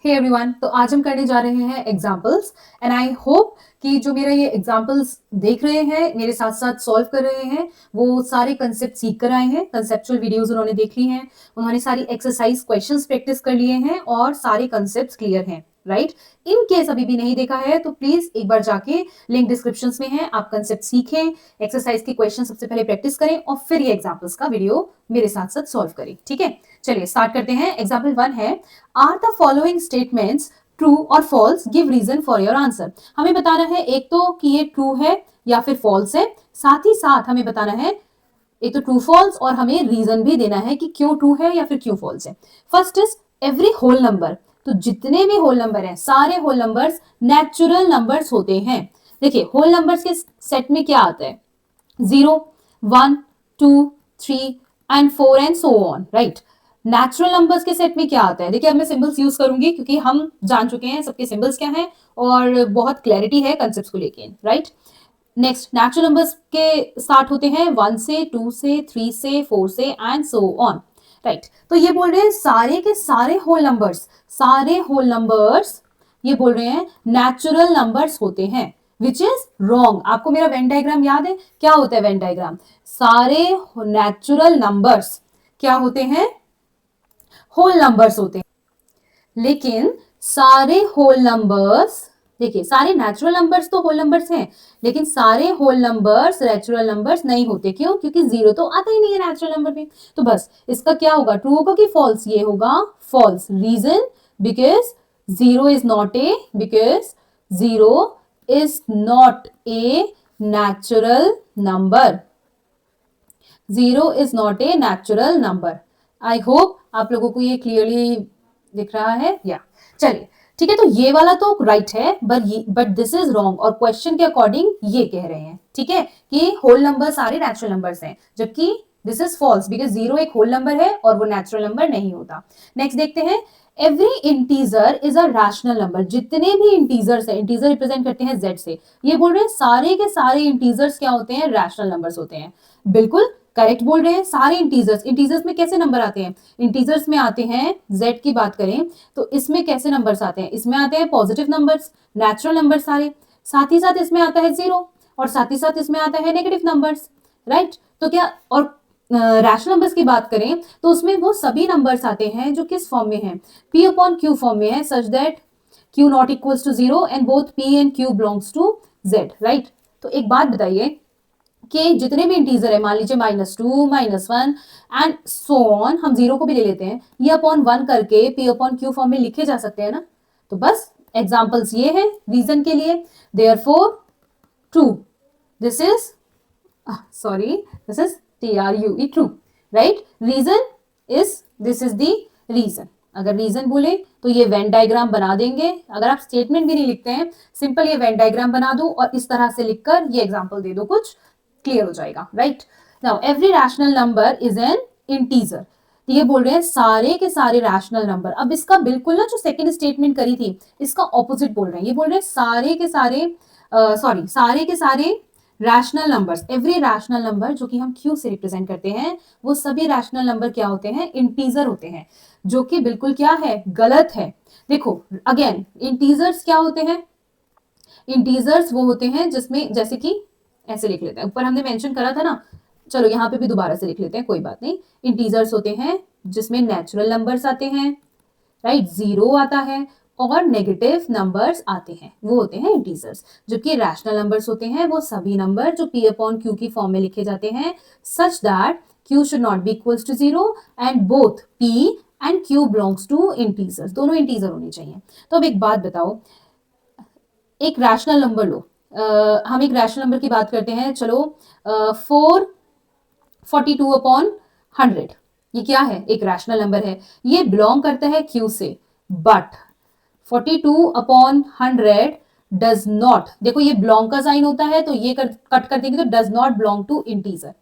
Hey everyone, तो आज हम करने जा रहे हैं एग्जाम्पल्स एंड आई होप कि जो मेरा ये एग्जाम्पल्स देख रहे हैं, मेरे साथ साथ सॉल्व कर रहे हैं, वो सारे कंसेप्ट सीख कर आए हैं। कंसेप्चुअल वीडियोस उन्होंने देख ली हैं, उन्होंने सारी एक्सरसाइज क्वेश्चंस प्रैक्टिस कर लिए हैं और सारे कंसेप्ट्स क्लियर हैं, राइट। इन केस अभी भी नहीं देखा है तो प्लीज एक बार जाके लिंक डिस्क्रिप्शन में है, आप कंसेप्ट सीखें, एक्सरसाइज के क्वेश्चन सबसे पहले प्रैक्टिस करें और फिर ये एग्जाम्पल्स का वीडियो मेरे साथ साथ सॉल्व करें। ठीक है, चलिए स्टार्ट करते हैं। एग्जाम्पल 1 है, are the following statements true और false, give reason for your answer. हमें बताना है एक तो कि ये ट्रू है या फिर फॉल्स है, साथ ही साथ हमें बताना है एक तो ट्रू फॉल्स और हमें रीजन भी देना है कि क्यों ट्रू है या फिर क्यों फॉल्स है। First is every whole number, तो जितने भी होल नंबर हैं सारे होल नंबर्स नेचुरल नंबर्स होते हैं। देखिए होल नंबर्स के सेट में क्या आता है, 0, 1, 2, 3 and 4 and so on, right. Natural numbers के सेट में क्या आता है, देखिए अब मैं सिंबल्स यूज करूंगी क्योंकि हम जान चुके हैं सबके सिंबल्स क्या हैं और बहुत क्लैरिटी है कंसेप्ट्स को लेके, राइट। नेक्स्ट, नेचुरल नंबर्स के स्टार्ट होते हैं 1 से, 2 से, 3 से, 4 से एंड सो ऑन, राइट। तो ये बोल रहे हैं सारे के सारे होल नंबर्स ये बोल रहे हैं नेचुरल नंबर्स होते हैं, विच इज रॉन्ग। आपको मेरा वेन डायग्राम याद है, क्या होता है वेन डायग्राम, सारे नेचुरल नंबर्स क्या होते हैं, होल नंबर्स होते हैं। लेकिन सारे होल नंबर्स, देखिए सारे नेचुरल नंबर्स तो होल नंबर्स हैं, लेकिन सारे होल नंबर्स नेचुरल नंबर्स नहीं होते। क्यों? क्योंकि 0 तो आता ही नहीं है नेचुरल नंबर में। तो बस इसका क्या होगा, ट्रू होगा कि फॉल्स, ये होगा false. Reason, because 0 is not a, because 0 is not a natural number, 0 is not a natural number. I hope आप लोगों को ये क्लियरली दिख रहा है, या चलिए ठीक है। तो ये वाला तो राइट है, बट दिस इज रॉन्ग और क्वेश्चन के अकॉर्डिंग ये कह रहे हैं, ठीक है, कि होल नंबर सारे नेचुरल नंबर्स हैं, जबकि दिस इज फॉल्स बिकॉज 0 एक होल नंबर है और वो नेचुरल नंबर नहीं होता। नेक्स्ट देखते हैं, every integer is a rational number, जितने भी इंटीजर्स हैं, इंटीजर रिप्रेजेंट करते हैं z से, ये बोल रहे हैं सारे के सारे इंटीजर्स क्या होते हैं, रैशनल नंबर्स होते हैं। बिल्कुल करेक्ट बोल रहे हैं, सारे इंटीजर्स में कैसे नंबर आते हैं, इंटीजर्स में आते हैं, z की बात करें तो इसमें कैसे नंबर्स आते हैं, इसमें आते हैं पॉजिटिव नंबर्स, नेचुरल नंबर सारे, साथ ही साथ इसमें आता है 0 और साथ ही साथ इसमें आता है नेगेटिव नंबर्स, राइट। तो क्या, और रैशनल नंबर्स की बात करें तो उसमें वो सभी नंबर्स आते हैं जो किस फॉर्म में है, p अपॉन q फॉर्म में है, such that q not equals to 0 and both p and q belongs to z, right. तो एक बात बताइए कि जितने भी इंटीजर है, मान लीजिए -2, -1 एंड सो ऑन, हम 0 को भी ले लेते हैं, ये अपॉन 1 करके p अपॉन q फॉर्म में लिखे जा सकते हैं ना। तो बस एग्जांपल्स ये है रीजन के लिए, therefore true, this is this is true, true, right? Reason is, this is the reason। अगर रीजन बोले तो ये वेन डायग्राम बना देंगे, अगर आप स्टेटमेंट भी नहीं लिखते हैं, सिंपल ये वेन डायग्राम बना दो और इस तरह से लिखकर ये एग्जांपल दे दो, कुछ क्लियर हो जाएगा, right. Now every rational number is an integer, तो ये बोल रहे हैं सारे के सारे रैशनल नंबर। अब इसका बिल्कुल ना जो सेकंड स्टेटमेंट करी थी इसका ऑपोजिट बोल रहे हैं, ये बोल रहे हैं सारे के सारे सारे के सारे rational numbers, every rational number जो कि हम q से रिप्रेजेंट करते हैं, वो सभी रैशनल नंबर क्या होते हैं, इंटीजर होते हैं, जो कि बिल्कुल क्या है, गलत है। देखो अगेन इंटीजर्स क्या होते हैं, इंटीजर्स वो होते हैं जिसमें, जैसे कि ऐसे लिख लेते हैं, ऊपर हमने मेंशन करा था ना, चलो यहाँ पे भी दोबारा से लिख लेते हैं, कोई बात नहीं। इंटीजर्स होते हैं जिसमें नेचुरल नंबर्स आते हैं, राइट, 0 आता है और नेगेटिव नंबर्स आते हैं, वो होते हैं इंटीजर्स। जबकि रैशनल नंबर्स होते हैं वो सभी नंबर जो p अपॉन q की फॉर्म में लिखे जाते हैं, such that q should not be equals to 0 and both p and q belongs to integers, दोनों इंटीजर होने चाहिए। तो अब एक बात बताओ, एक रैशनल नंबर लो, हम एक रैशनल नंबर की बात करते हैं, चलो 442 अपॉन 100, ये क्या है, एक रैशनल नंबर है, ये बिलोंग करता है q से, बट 42 अपॉन 100 डज नॉट, देखो ये बिलोंग का साइन होता है तो ये कट कर देंगे तो does not belong to integer,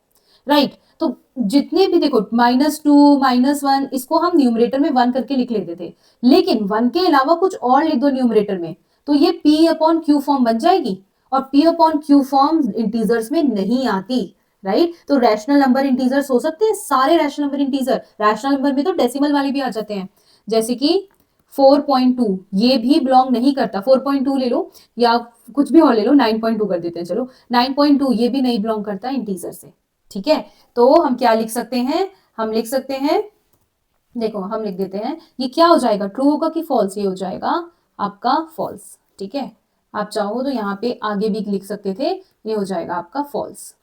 right. तो जितने भी देखो -2, -1, इसको हम न्यूमरेटर में 1 करके लिख लेते थे, लेकिन 1 के अलावा कुछ और लिख दो न्यूमरेटर में तो ये p अपॉन q फॉर्म बन जाएगी, और p अपॉन q फॉर्म इंटीजर्स में नहीं आती, राइट। तो रैशनल नंबर इंटीजर्स हो सकते हैं, सारे rational number integer, rational number में तो डेसिमल वाले भी आ जाते हैं, जैसे कि 4.2 ये भी बिलोंग नहीं करता, 4.2 ले लो या कुछ भी और ले लो, 9.2 कर देते हैं चलो, 9.2 ये भी नहीं बिलोंग करता इंटीजर से, ठीक है। तो हम क्या लिख सकते हैं, हम लिख सकते हैं, देखो हम लिख देते हैं, ये क्या हो जाएगा, ट्रू होगा कि फॉल्स, ये हो जाएगा आपका फॉल्स, ठीक है। आप चाहो तो यहाँ पे आगे भी लिख सकते थे, ये हो जाएगा आपका फॉल्स,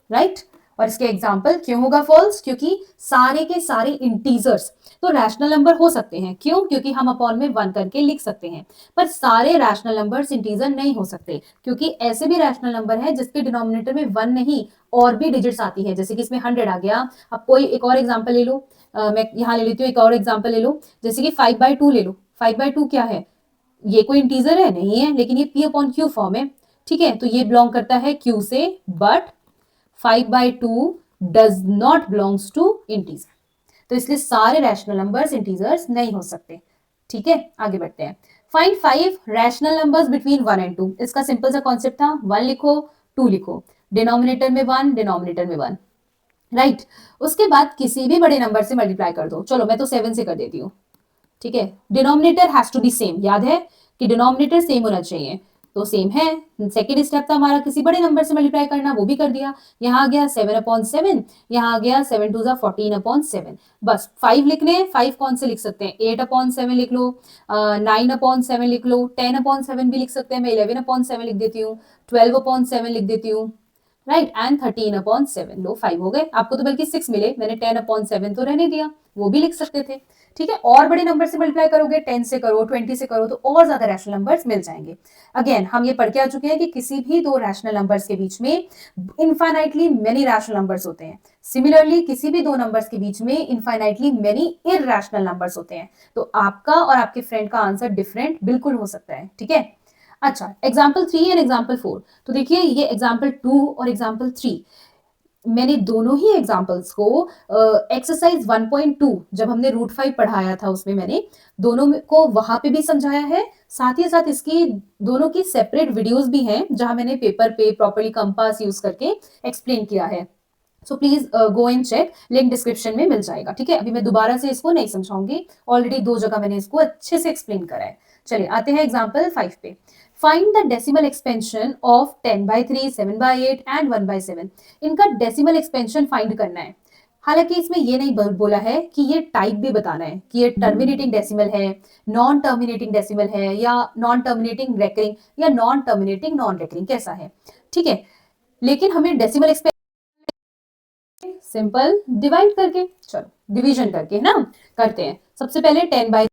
राइट। और इसके एग्जाम्पल क्यों होगा फॉल्स, क्योंकि सारे के सारे इंटीजर्स तो रैशनल नंबर हो सकते हैं, क्यों, क्योंकि हम अपॉन में 1 करके लिख सकते हैं, पर सारे रैशनल नंबर्स इंटीजर नहीं हो सकते, क्योंकि ऐसे भी रैशनल नंबर है जिसके डिनोमिनेटर में 1 नहीं और भी डिजिट्स आती है, जैसे कि इसमें 100 आ गया। अब कोई एक और एग्जाम्पल ले लो, मैं यहाँ ले लेती हूँ एक और एग्जाम्पल ले लो, जैसे कि 5/2 ले लो। 5/2 क्या है, ये कोई इंटीजर है नहीं है, लेकिन ये p अपॉन क्यू फॉर्म है, ठीक है, तो ये बिलोंग करता है q से, but 5/2 does not belongs to integer, तो इसलिए सारे रैशनल नंबर्स इंटीजर्स नहीं हो सकते, ठीक है। आगे बढ़ते हैं, find 5 rational numbers between 1 and 2। इसका सिंपल सा कॉन्सेप्ट था, 1 लिखो 2 लिखो, डिनोमिनेटर में 1 डिनोमिनेटर में 1, राइट। उसके बाद किसी भी बड़े नंबर से मल्टीप्लाई कर दो, चलो मैं तो 7 से कर देती हूँ, ठीक है। Denominator has to be same, याद है कि डिनोमिनेटर सेम होना चाहिए, तो सेम है। सेकेंड स्टेप था हमारा किसी बड़े नंबर से मल्टीप्लाई करना, वो भी कर दिया। यहाँ आ गया 7/7, यहाँ आ गया 7 2 14/7, बस 5 लिखने हैं। 5 कौन से लिख सकते हैं, 8/7 लिख लो, 9/7 लिख लो, 10/7 भी लिख सकते हैं, मैं 11/7 लिख देती हूँ, 12/7 लिख देती हूँ, राइट, एंड 13/7, लो 5 हो गए। आपको तो बल्कि 6 मिले, मैंने 10/7 तो रहने दिया, वो भी लिख सकते थे, ठीक है। और बड़े नंबर से मल्टीप्लाई करोगे, 10 से करो, 20 से करो, तो और ज्यादा रैशनल नंबर्स मिल जाएंगे। अगेन हम ये पढ़ के आ चुके हैं कि किसी भी दो रैशनल नंबर्स के बीच में इनफाइनाइटली मेनी रैशनल नंबर्स होते हैं। सिमिलरली किसी भी दो नंबर्स के बीच में इनफाइनाइटली मेनी इररैशनल नंबर्स होते हैं। तो आपका और आपके फ्रेंड का आंसर डिफरेंट बिल्कुल हो सकता है, ठीक है। अच्छा, एग्जाम्पल 3 एंड एग्जाम्पल 4, तो देखिए ये एग्जाम्पल 2 और एग्जाम्पल 3, मैंने दोनों ही एग्जाम्पल्स को एक्सरसाइज 1.2 जब हमने √5 पढ़ाया था उसमें मैंने दोनों को वहां पे भी समझाया है, साथ ही साथ इसकी दोनों की सेपरेट वीडियोस भी हैं जहां मैंने पेपर पे प्रॉपर्ली कंपास यूज करके एक्सप्लेन किया है। So please go and check, link description में मिल जाएगा, ठीक है। अभी मैं दोबारा से इसको नहीं समझाऊंगी, ऑलरेडी 2 जगह मैंने इसको अच्छे से एक्सप्लेन करा है। चलिए आते हैं एग्जाम्पल 5 पे। Find the decimal expansion of 10/3, 7/8 and 1/7। इनका डेसिमल एक्सपेंशन फाइंड करना है। हालांकि इसमें ये नहीं बोला है कि ये टाइप भी बताना है कि ये टर्मिनेटिंग डेसिमल है, नॉन टर्मिनेटिंग डेसिमल है, या नॉन टर्मिनेटिंग रेकरिंग, या नॉन टर्मिनेटिंग नॉन रेकरिंग, कैसा है, ठीक है। लेकिन हमें डेसिमल एक्सपेंशन सिंपल डिवाइड करके, चलो डिवीजन करके है ना, करते हैं। सबसे पहले 10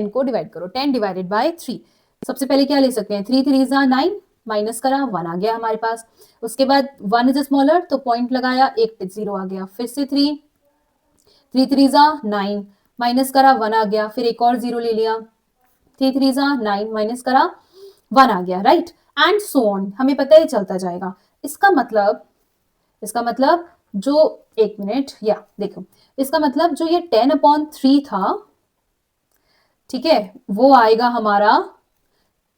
को डिवाइड करो, 10 डिवाइडेड बाय 3। सबसे पहले क्या ले सकते हैं, 3 3 जा 9, माइनस करा 1 आ गया हमारे पास। उसके बाद 1 इज स्मॉलर तो पॉइंट लगाया, एक 0 आ गया, फिर से 3 3 3 जा 9, माइनस करा 1 आ गया, फिर एक और 0 ले लिया, 3 3 जा 9, माइनस करा 1 आ गया, राइट, एंड सो ऑन, हमें पता है चलता जाएगा। इसका मतलब जो, एक मिनट, या देखो, इसका मतलब जो ये 10/3 था, ठीक है, वो आएगा हमारा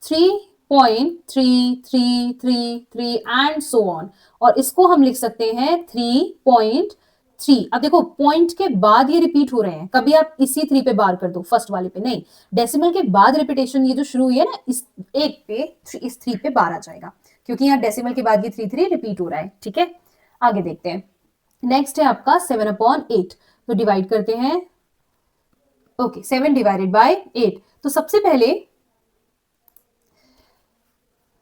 3.3333 एंड सो ऑन, और इसको हम लिख सकते हैं 3.3। अब देखो पॉइंट के बाद ये रिपीट हो रहे हैं, कभी आप इसी 3 पे बार कर दो, फर्स्ट वाले पे नहीं, डेसिमल के बाद रिपीटेशन ये जो शुरू हुई है ना, इस एक पे, इस 3 पे बार आ जाएगा, क्योंकि यहाँ डेसिमल के बाद ये 3 रिपीट हो रहा है, ठीक है। आगे देखते हैं, नेक्स्ट है आपका 7/8, तो डिवाइड करते हैं, ओके 7 डिवाइडेड बाय 8। तो सबसे पहले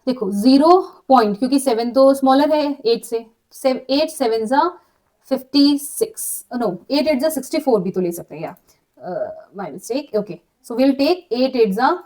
देखो 0 पॉइंट, क्योंकि 7 तो स्मॉलर है 8 से, 8 7 जा 56, नो 8 8 जा 64 भी तो ले सकते हैं, या my mistake, okay, so will take 8 8 जा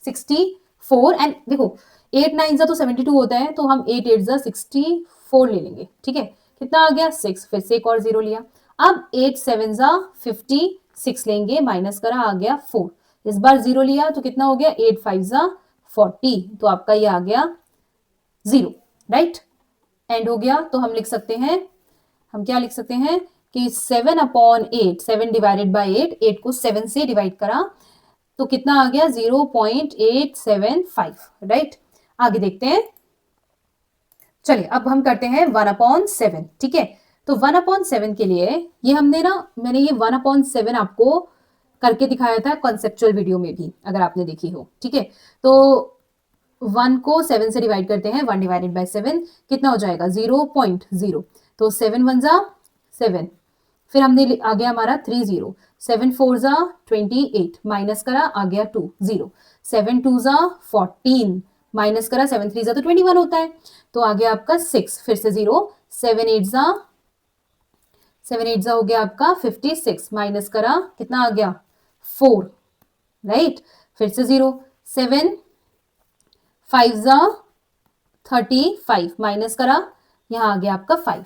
64, एंड देखो 8 9 जा तो 72 होता है, तो हम 8 8 जा 64 ले लेंगे, ठीक है। कितना आ गया 6, फिर से एक और 0 लिया। अब 8 7 जा 56 लेंगे, माइनस करा आ गया 4, इस बार 0 लिया तो कितना हो गया 8 5 जा 40, तो आपका ये आ गया 0, राइट, एंड हो गया। तो हम लिख सकते हैं, हम क्या लिख सकते हैं कि 7/8, 7 डिवाइडेड बाय 8, 8 को 7 से डिवाइड करा तो कितना आ गया 0.875, राइट। आगे देखते हैं, चलिए अब हम करते हैं 1/7, ठीक है। तो 1/7 के लिए ये मैंने ये 1/7 आपको करके दिखाया था कॉन्सेप्चुअल वीडियो में भी, अगर आपने देखी हो। ठीक है, तो 1 को 7 से डिवाइड करते हैं, 1 डिवाइडेड बाय 7 कितना हो जाएगा 0.0। तो 7 1 जा 7, फिर हमने आ गया हमारा 3 0, 7 4 जा 28, माइनस करा आ गया 2 0, 7 2 जा 14, माइनस करा 7 3 जा तो 21 होता है, तो आ गया आपका 6, फिर से 0, 7 8 जा हो गया आपका 56, माइनस करा कितना आ गया 4, राइट। फिर से 0, 7 5 जा 35, माइनस करा यहां आ गया आपका 5,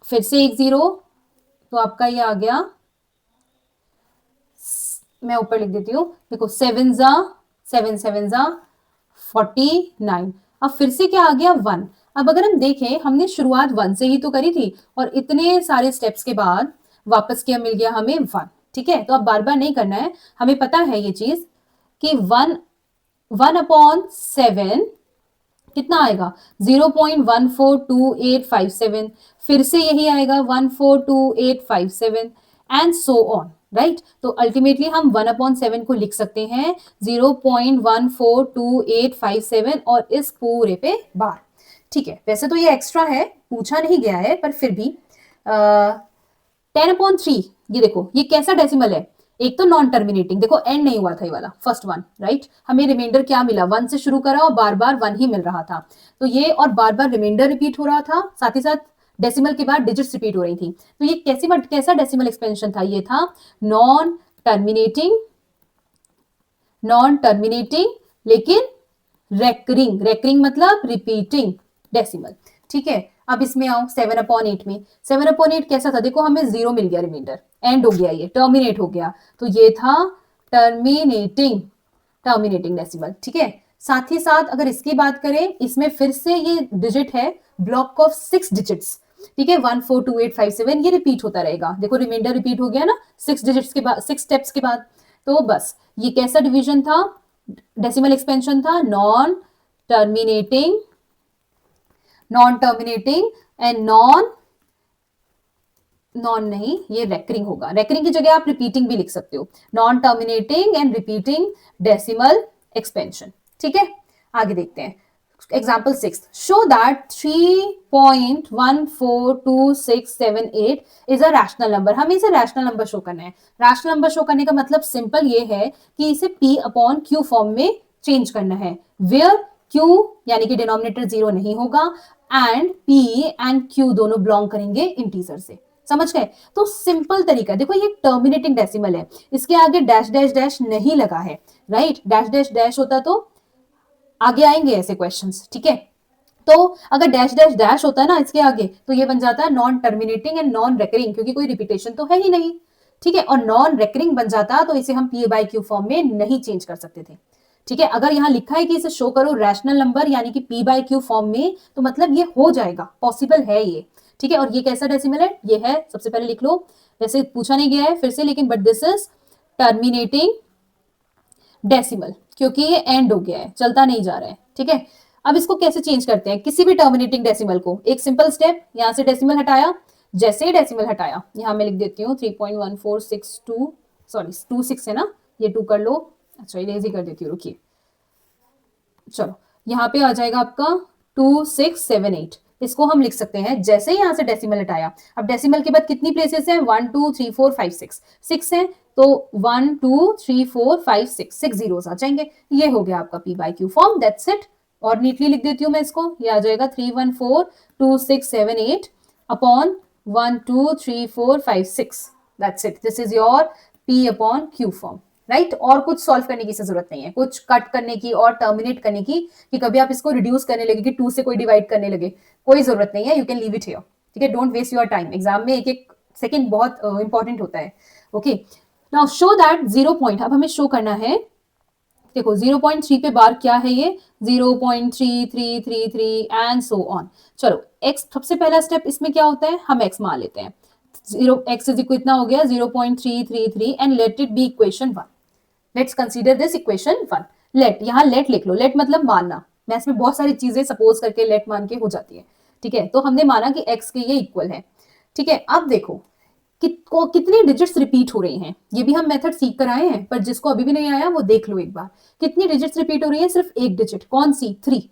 फिर से एक 0, तो आपका ये आ गया, मैं ऊपर लिख देती हूँ, देखो 7 जा 49। अब फिर से क्या आ गया 1। अब अगर हम देखें, हमने शुरुआत 1 से ही तो करी थी और इतने सारे स्टेप्स के बाद वापस क्या मिल गया हमें 1। ठीक है, तो अब बार बार नहीं करना है, हमें पता है ये चीज कि 1/7 कितना आएगा 0.142857, फिर से यही आएगा 142857 एंड सो ऑन, राइट। तो अल्टीमेटली हम 1/7 को लिख सकते हैं 0.142857 और इस पूरे पे बार। ठीक है, वैसे तो ये एक्स्ट्रा है, पूछा नहीं गया है, पर फिर भी 10/3, ये देखो ये कैसा डेसिमल है, एक तो नॉन टर्मिनेटिंग, देखो एंड नहीं हुआ था ये वाला फर्स्ट वन, राइट। हमें रिमाइंडर क्या मिला, 1 से शुरू करा और बार बार 1 ही मिल रहा था, तो ये और बार बार रिमाइंडर रिपीट हो रहा था, साथ ही साथ डेसिमल के बाद डिजिट्स रिपीट हो रही थी। तो ये कैसा डेसिमल एक्सपेंशन था, ये था नॉन टर्मिनेटिंग लेकिन रेकरिंग मतलब रिपीटिंग डेसिमल। ठीक है, अब इसमें आओ 7/8 में। 7/8 कैसा था, देखो हमें 0 मिल गया, रिमाइंडर एंड हो गया, ये टर्मिनेट हो गया, तो ये था टर्मिनेटिंग डेसिमल। ठीक है, साथ ही साथ अगर इसकी बात करें, इसमें फिर से ये डिजिट है ब्लॉक ऑफ 6 डिजिट्स। ठीक है, 142857 ये रिपीट होता रहेगा, देखो रिमाइंडर रिपीट हो गया ना 6 डिजिट्स के बाद, 6 स्टेप्स के बाद। तो बस ये कैसा डिवीजन था, डेसिमल एक्सपेंशन था नॉन टर्मिनेटिंग एंड नॉन नहीं, ये रेकरिंग होगा, रेकरिंग की जगह आप रिपीटिंग भी लिख सकते हो, non terminating and repeating decimal expansion. ठीक है, आगे देखते हैं example 6, show that 3.142678 is a rational number. हमें इसे रैशनल नंबर शो करना है। रैशनल नंबर शो करने का मतलब सिंपल ये है कि इसे P/Q फॉर्म में चेंज करना है, वेयर Q यानी कि डिनोमिनेटर 0 नहीं होगा एंड P एंड Q दोनों बिलोंग करेंगे इंटीजर से। समझ गए, तो सिंपल तरीका, देखो ये टर्मिनेटिंग डेसिमल है, इसके आगे डैश डैश डैश नहीं लगा है, राइट। डैश डैश डैश होता तो आगे आएंगे ऐसे क्वेश्चंस। ठीक है, तो अगर डैश डैश डैश होता है ना इसके आगे, तो ये बन जाता है non terminating and non recurring, क्योंकि कोई रिपीटेशन तो है ही नहीं। ठीक है, और नॉन रेकरिंग बन जाता तो इसे हम P/Q फॉर्म में नहीं चेंज कर सकते थे। ठीक है, अगर यहां लिखा है कि इसे शो करो रैशनल नंबर यानी कि P/Q फॉर्म में, तो मतलब ये हो जाएगा, पॉसिबल है ये। ठीक है, और ये कैसा डेसिमल है, ये है, सबसे पहले लिख लो, वैसे पूछा नहीं गया है फिर से, लेकिन but this is terminating decimal, क्योंकि ये एंड हो गया है, चलता नहीं जा रहा है। ठीक है, अब इसको कैसे चेंज करते हैं, किसी भी टर्मिनेटिंग डेसिमल को, एक सिंपल स्टेप, यहां से डेसिमल हटाया, जैसे ही डेसिमल हटाया, यहां मैं लिख देती हूँ 3.1462, सॉरी 26 है ना, ये 2 कर लो, अच्छा इरेज कर देती हूँ, रुकिए, चलो यहाँ पे आ जाएगा आपका 2678, इसको हम लिख सकते हैं जैसे ही यहां से डेसिमल हटाया। अब डेसिमल के बाद कितनी प्लेसेस है, 1 2 3 4 5 6 है, तो 1 2 3 4 5 6 जीरोस आ जाएंगे, ये हो गया आपका P/Q फॉर्म, दैट्स इट। और नीटली लिख देती हूँ मैं इसको, ये आ जाएगा 3142678 upon 1 2 3 4 5 6, that's it, this is your P/Q form, right. और कुछ सॉल्व करने की जरूरत नहीं है, कुछ कट करने की और टर्मिनेट करने की, कि कभी आप इसको रिड्यूस करने लगे कि 2 से कोई डिवाइड करने लगे, कोई जरूरत नहीं है, you can leave it here. ठीक है, don't waste your time, exam में एक एक सेकेंड बहुत इंपॉर्टेंट होता है। Okay, now show that 0 point, अब हमें शो करना है, देखो 0.3 पे बार क्या है, ये 0.3333 एंड सो ऑन। चलो x, सबसे पहला स्टेप इसमें क्या होता है, हम x मान लेते हैं, 0x इज इक्वल इतना हो गया 0.333 and let it be equation 1। Let's consider this equation 1। Let, यहां लेट लिख लो, लेट मतलब मानना, मैथ्स में बहुत सारी चीजें सपोज करके लेट मान के हो जाती है। ठीक है, तो हमने माना कि x के ये इक्वल है। ठीक है, अब देखो कितनी डिजिट्स रिपीट हो रही हैं, ये भी हम मेथड सीख कर आए हैं, पर जिसको अभी भी नहीं आया वो देख लो एक बार। कितनी डिजिट्स रिपीट हो रही है? सिर्फ एक डिजिट, कौन सी? 3।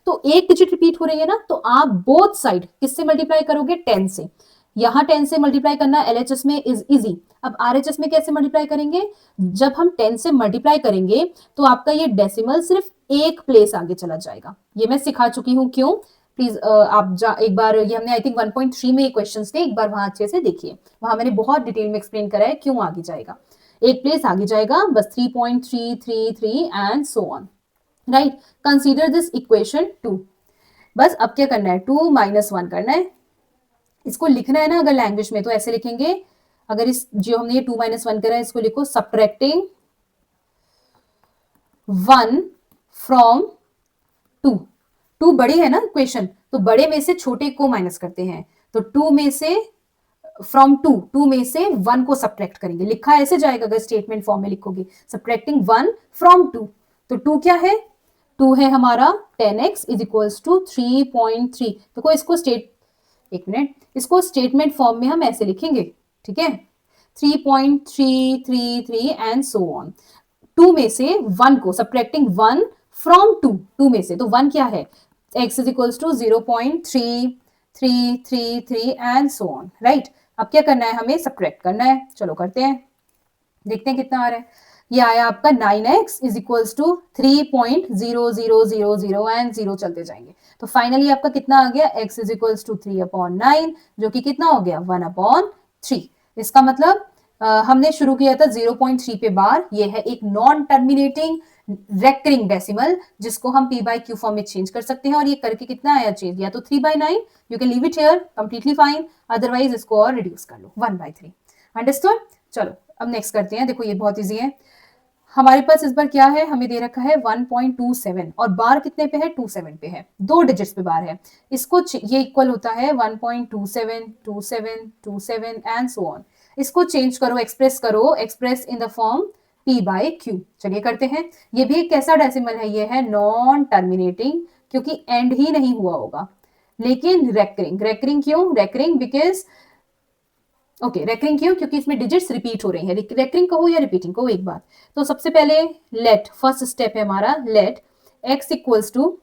तो एक डिजिट रिपीट हो रही है ना, तो आप बोथ साइड किससे मल्टीप्लाई करोगे? 10 से। यहां 10 से मल्टीप्लाई करना LHS में इज इजी। अब RHS में कैसे मल्टीप्लाई करेंगे? जब हम 10 से मल्टीप्लाई करेंगे तो आपका ये डेसिमल सिर्फ एक प्लेस आगे चला जाएगा। ये मैं सिखा चुकी हूं, क्यों? प्लीज आप एक बार, ये हमने आई थिंक 1.3 में क्वेश्चंस थे, एक बार वहां अच्छे से देखिए, वहां मैंने बहुत डिटेल में एक्सप्लेन करा है क्यों आगे जाएगा, एक प्लेस आगे जाएगा बस। 3.333 and so on, right. Consider this equation 2। बस अब क्या करना है? 2 - 1 करना है। इसको लिखना है ना अगर लैंग्वेज में, तो ऐसे लिखेंगे। अगर इस जो हमने ये 2 - 1 करा है, इसको लिखो सब्ट्रैक्टिंग 1 फ्रॉम 2। 2 बड़ी है ना इक्वेशन, तो बड़े में से छोटे को माइनस करते हैं। तो 2 में से फ्रॉम 2 में से 1 को सब्ट्रैक्ट करेंगे। लिखा ऐसे जाएगा अगर स्टेटमेंट फॉर्म में लिखोगे, सब्ट्रैक्टिंग 1 फ्रॉम 2। तो 2 क्या है? 2 है हमारा 10x इज इक्वल्स टू 3.3। देखो इसको एक मिनट, इसको स्टेटमेंट फॉर्म में हम ऐसे लिखेंगे, ठीक है, 3.333 एंड सो ऑन। 2 में से 1 को सब्ट्रैक्टिंग 1 फ्रॉम 2 में से, तो 1 क्या है? x is equals to 0.3333 and so on, right. अब क्या करना है? हमें सब्ट्रैक्ट करना है। चलो करते हैं, देखते हैं कितना आ रहा है। ये आया आपका 9x is equals to 3.0000 and 0 चलते जाएंगे। तो फाइनली आपका कितना आ गया? x इज इक्वल्स टू 3/9, जो कि कितना हो गया? 1/3। इसका मतलब हमने शुरू किया था 0.3 पे बार। ये है एक नॉन टर्मिनेटिंग रेकरिंग डेसिमल, जिसको हम p/q फॉर्म में चेंज कर सकते हैं। और ये करके कितना आया चेंज? या तो 3/9, you can leave it here completely fine, otherwise इसको और रिड्यूस कर लो 1/3। अंडरस्टूड? चलो अब नेक्स्ट करते हैं। देखो ये बहुत इजी है। हमारे पास इस बार क्या है? हमें दे रखा है 1.27 और बार कितने पे है? 27 पे है, 2 डिजिट्स पे बार है। इसको ये इक्वल होता है 1.27 27 27 एंड सो ऑन। इसको चेंज करो, express in the form p/q। चलिए करते हैं। ये भी एक कैसा डेसिमल है? ये है नॉन टर्मिनेटिंग, क्योंकि एंड ही नहीं हुआ होगा, लेकिन रेकरिंग क्यों? रेकरिंग बिकॉज रेकरिंग क्यों? क्योंकि इसमें डिजिट्स रिपीट हो रही हैं। रेकरिंग कहो या रिपीटिंग कहो एक बात। तो सबसे पहले लेट, फर्स्ट स्टेप है हमारा, let x equals to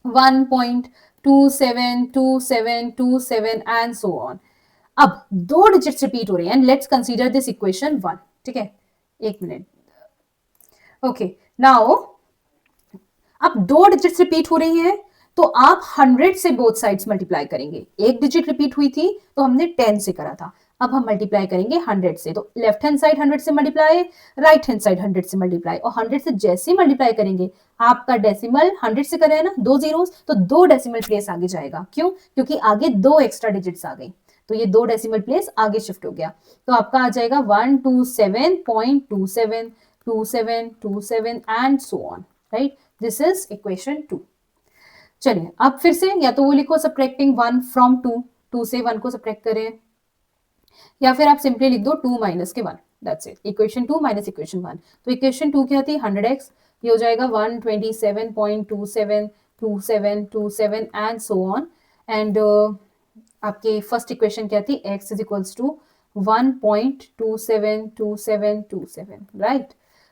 1.272727 and so on. अब 2 डिजिट्स रिपीट हो रही हैं, लेट्स कंसीडर दिस इक्वेशन 1, ठीक है। एक मिनट, ओके। नाउ अब 2 डिजिट्स रिपीट हो रही हैं, तो आप 100 से बोथ साइड्स मल्टीप्लाई करेंगे। एक डिजिट रिपीट हुई थी तो हमने 10 से करा था, अब हम मल्टीप्लाई करेंगे 100 से। तो लेफ्ट हैंड साइड 100 से मल्टीप्लाई, राइट हैंड साइड 100 से मल्टीप्लाई। और 100 से जैसे मल्टीप्लाई करेंगे, आपका डेसिमल 100 से करे है ना, 2 जीरोस, तो 2 डेसिमल प्लेस आगे जाएगा। क्यों? क्योंकि आगे 2 एक्स्ट्रा डिजिट्स आ गई, तो ये 2 डेसिमल प्लेस आगे शिफ्ट हो गया। तो आपका आ जाएगा 127.27 27 27 and so on, right. This is equation 2। चलिए अब फिर से, या तो वो लिखो सब्ट्रैक्टिंग 1 फ्रॉम 2 से 1 को सब्ट्रैक्ट करें, या फिर आप सिंपली लिख दो 2 - 1, दैट्स इट। Equation 2 - equation 1। तो इक्वेशन 2 क्या थी? 100x, ये हो जाएगा 127.27 27 27 एंड सो ऑन। एंड आपकी फर्स्ट इक्वेशन क्या थी? x is equals to 1.272727, right.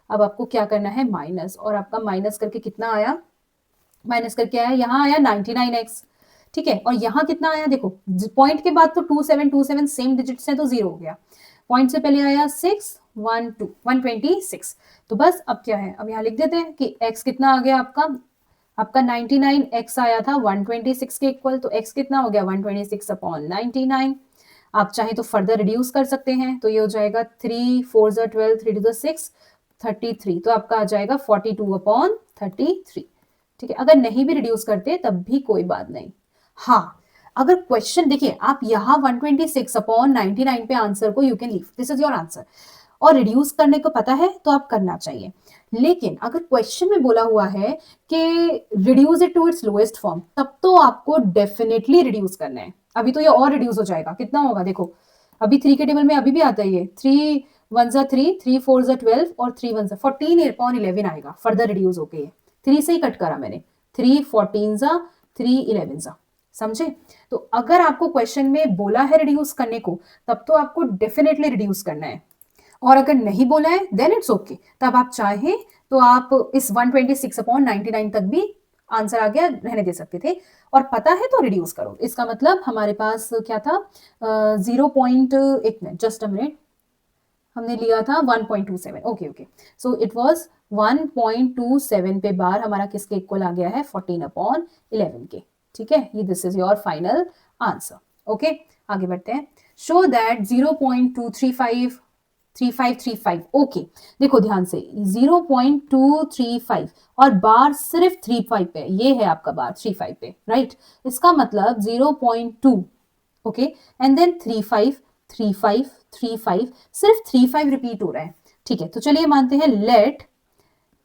अब आपको क्या करना है? माइनस, और आपका माइनस करके कितना आया? माइनस करके आया, यहाँ आया 99x, ठीक है। और यहाँ कितना आया? देखो पॉइंट के बाद तो 2727 सेम डिजिट्स हैं, तो 0 हो गया। पॉइंट से पहले आया 126। तो बस अब क्या है? अब यहाँ लिख देते हैं कि x कितना आ गया आपका 99x आया था 126 के इक्वल, तो x कितना हो गया? 126/99। आप चाहे तो फर्दर रिड्यूस कर सकते हैं, तो ये हो जाएगा 3 4 12 3 to the 6 33। तो आपका आ जाएगा 42/33, ठीक है। अगर नहीं भी रिड्यूस करते तब भी कोई बात नहीं। हाँ, अगर क्वेश्चन देखिए, आप यहाँ 126/99 पे आंसर को you can leave, this is your answer, और रिड्यूस करने को पता है तो आप करना चाहिए। लेकिन अगर क्वेश्चन में बोला हुआ है कि reduce it to its lowest form, तब तो आपको डेफिनेटली रिड्यूस करना है। अभी तो ये और रिड्यूस हो जाएगा, कितना होगा? देखो अभी 3 के टेबल में अभी भी आता है ये 3 1 3 3 4 12 और 3 1 14/11 आएगा फर्दर रिड्यूस होके। 3 से ही कट करा मैंने, 3 14 3 11, समझे? तो अगर आपको क्वेश्चन में बोला है रिड्यूस करने को, तब तो आपको डेफिनेटली रिड्यूस करना है, और अगर नहीं बोला है देन इट्स ओके, तब आप चाहें तो आप इस 126/99 तक भी आंसर आ गया रहने दे सकते थे, और पता है तो रिड्यूस करो। इसका मतलब हमारे पास क्या था, 1 मिनट, जस्ट अ मिनट, हमने लिया था 1.27, okay okay, so it was 1.27 पे बार हमारा किसके इक्वल आ गया है, 14/11 के। ठीक है, ये this is your final answer. Okay, आगे बढ़ते हैं। शो दैट 0.235 ओके, देखो ध्यान से 0.235 और बार सिर्फ 35 पे, ये है आपका बार 35 पे, राइट? इसका मतलब 0.2, ओके, एंड देन 35 35 35, सिर्फ 35 रिपीट हो रहा है। ठीक है, तो चलिए मानते हैं let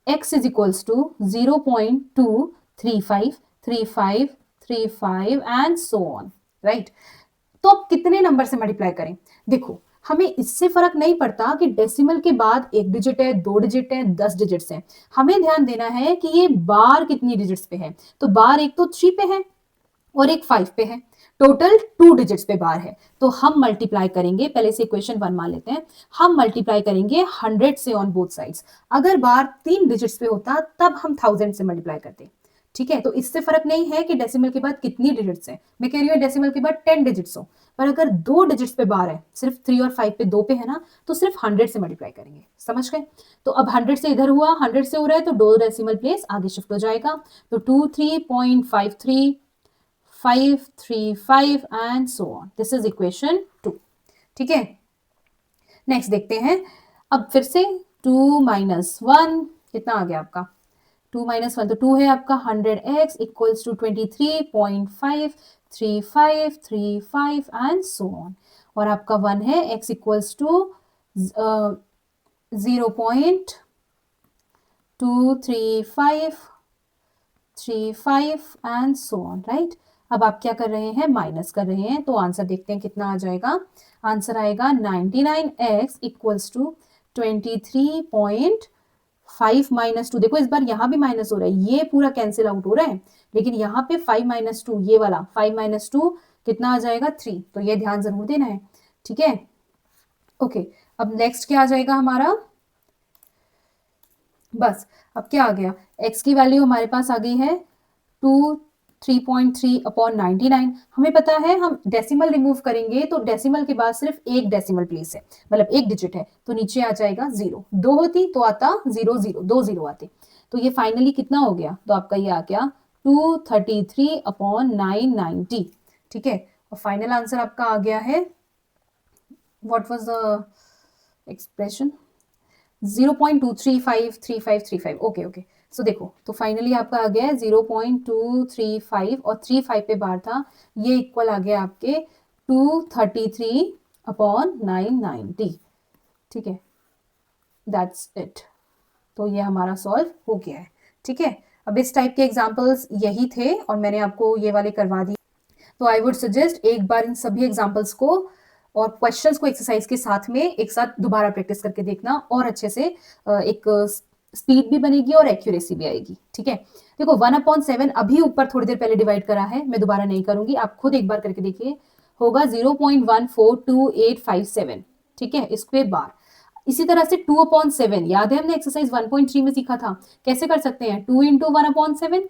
x is equals to 0.235 35 35 and so on, right? तो अब कितने नंबर से मल्टीप्लाई करें? देखो, हमें इससे फर्क नहीं पड़ता कि डेसिमल के बाद 1 डिजिट है, 2 डिजिट है, 10 डिजिट्स हैं। हमें ध्यान देना है कि ये बार कितनी डिजिट्स पे है। तो बार एक तो 3 पे है और एक 5 पे है, टोटल 2 डिजिट्स पे बार है। तो हम मल्टीप्लाई करेंगे, पहले से इक्वेशन 1 मान लेते हैं, हम मल्टीप्लाई करेंगे 100 से ऑन बोथ साइड्स। अगर बार 3 डिजिट्स पे होता तब हम 1000 से मल्टीप्लाई करते। ठीक है, तो इससे फर्क नहीं है कि डेसिमल के बाद कितनी डिजिट्स हैं। मैं कह रही हूँ डेसिमल के बाद 10 डिजिट्स हो, पर अगर 2 डिजिट्स पे बार है, सिर्फ 3 और 5 पे 2 पे है ना, तो सिर्फ 100 से मल्टीप्लाई करेंगे। समझ गए? तो अब 100 से इधर हुआ, 100 से हो रहा है, तो 2 डेसिमल प्लेस आगे शिफ्ट हो जाएगा। तो 23.53 535 and so on, this is equation 2। ठीक है, नेक्स्ट देखते हैं। अब फिर से 2 माइनस 1 कितना आ गया आपका, 2 माइनस 1 तो 2 है आपका, 100x equals to 23.53535 and so on, और आपका 1 है, x equals to 0.23535 and so on, right? अब आप क्या कर रहे हैं, माइनस कर रहे हैं, तो आंसर देखते हैं कितना आ जाएगा। आंसर आएगा 99x इक्वल्स टू 23.5 माइनस 2, देखो इस बार यहां भी माइनस हो रहा है, ये पूरा कैंसिल आउट हो रहा है, लेकिन यहाँ पे 5 माइनस 2, ये वाला 5 माइनस 2 कितना आ जाएगा, 3, तो ये ध्यान जरूर देना है। ठीक है, ओके, अब नेक्स्ट क्या आ जाएगा हमारा, बस अब क्या आ गया, x की वैल्यू हमारे पास आ गई है 3.3/99। हमें पता है हम डेसिमल रिमूव करेंगे तो डेसिमल के बाद सिर्फ एक डेसिमल प्लेस है, मतलब एक डिजिट है, तो नीचे आ जाएगा 0, 2 होती तो आता 0 0, 2 0 आते, तो ये फाइनली कितना हो गया, तो आपका ये आ गया 233/990। ठीक है, और फाइनल आंसर आपका आ गया है, what was the expression, 0.2353535, okay okay, so देखो, तो फाइनली आपका आ गया है 0.235 और 35 पे बार था, ये इक्वल आ गया आपके 233/990। ठीक है, दैट्स इट, तो ये हमारा सॉल्व हो गया है। ठीक है, अब इस टाइप के एग्जाम्पल्स यही थे और मैंने आपको ये वाले करवा दिए, तो आई वुड सजेस्ट एक बार इन सभी एग्जाम्पल्स को और क्वेश्चंस को एक्सरसाइज के साथ में एक साथ दोबारा प्रैक्टिस करके देखना, और अच्छे से एक स्पीड भी बनेगी और एक्यूरेसी भी आएगी। ठीक है, देखो 1/7 अभी ऊपर थोड़ी देर पहले डिवाइड करा है, मैं दोबारा नहीं करूंगी, आप खुद एक बार करके देखिए, होगा 0.142857। ठीक है, स्क्वायर बार। इसी तरह से 2/7 याद है, हमने एक्सरसाइज 1.3 में सीखा था, कैसे कर सकते हैं, 2 इंटू 1/7।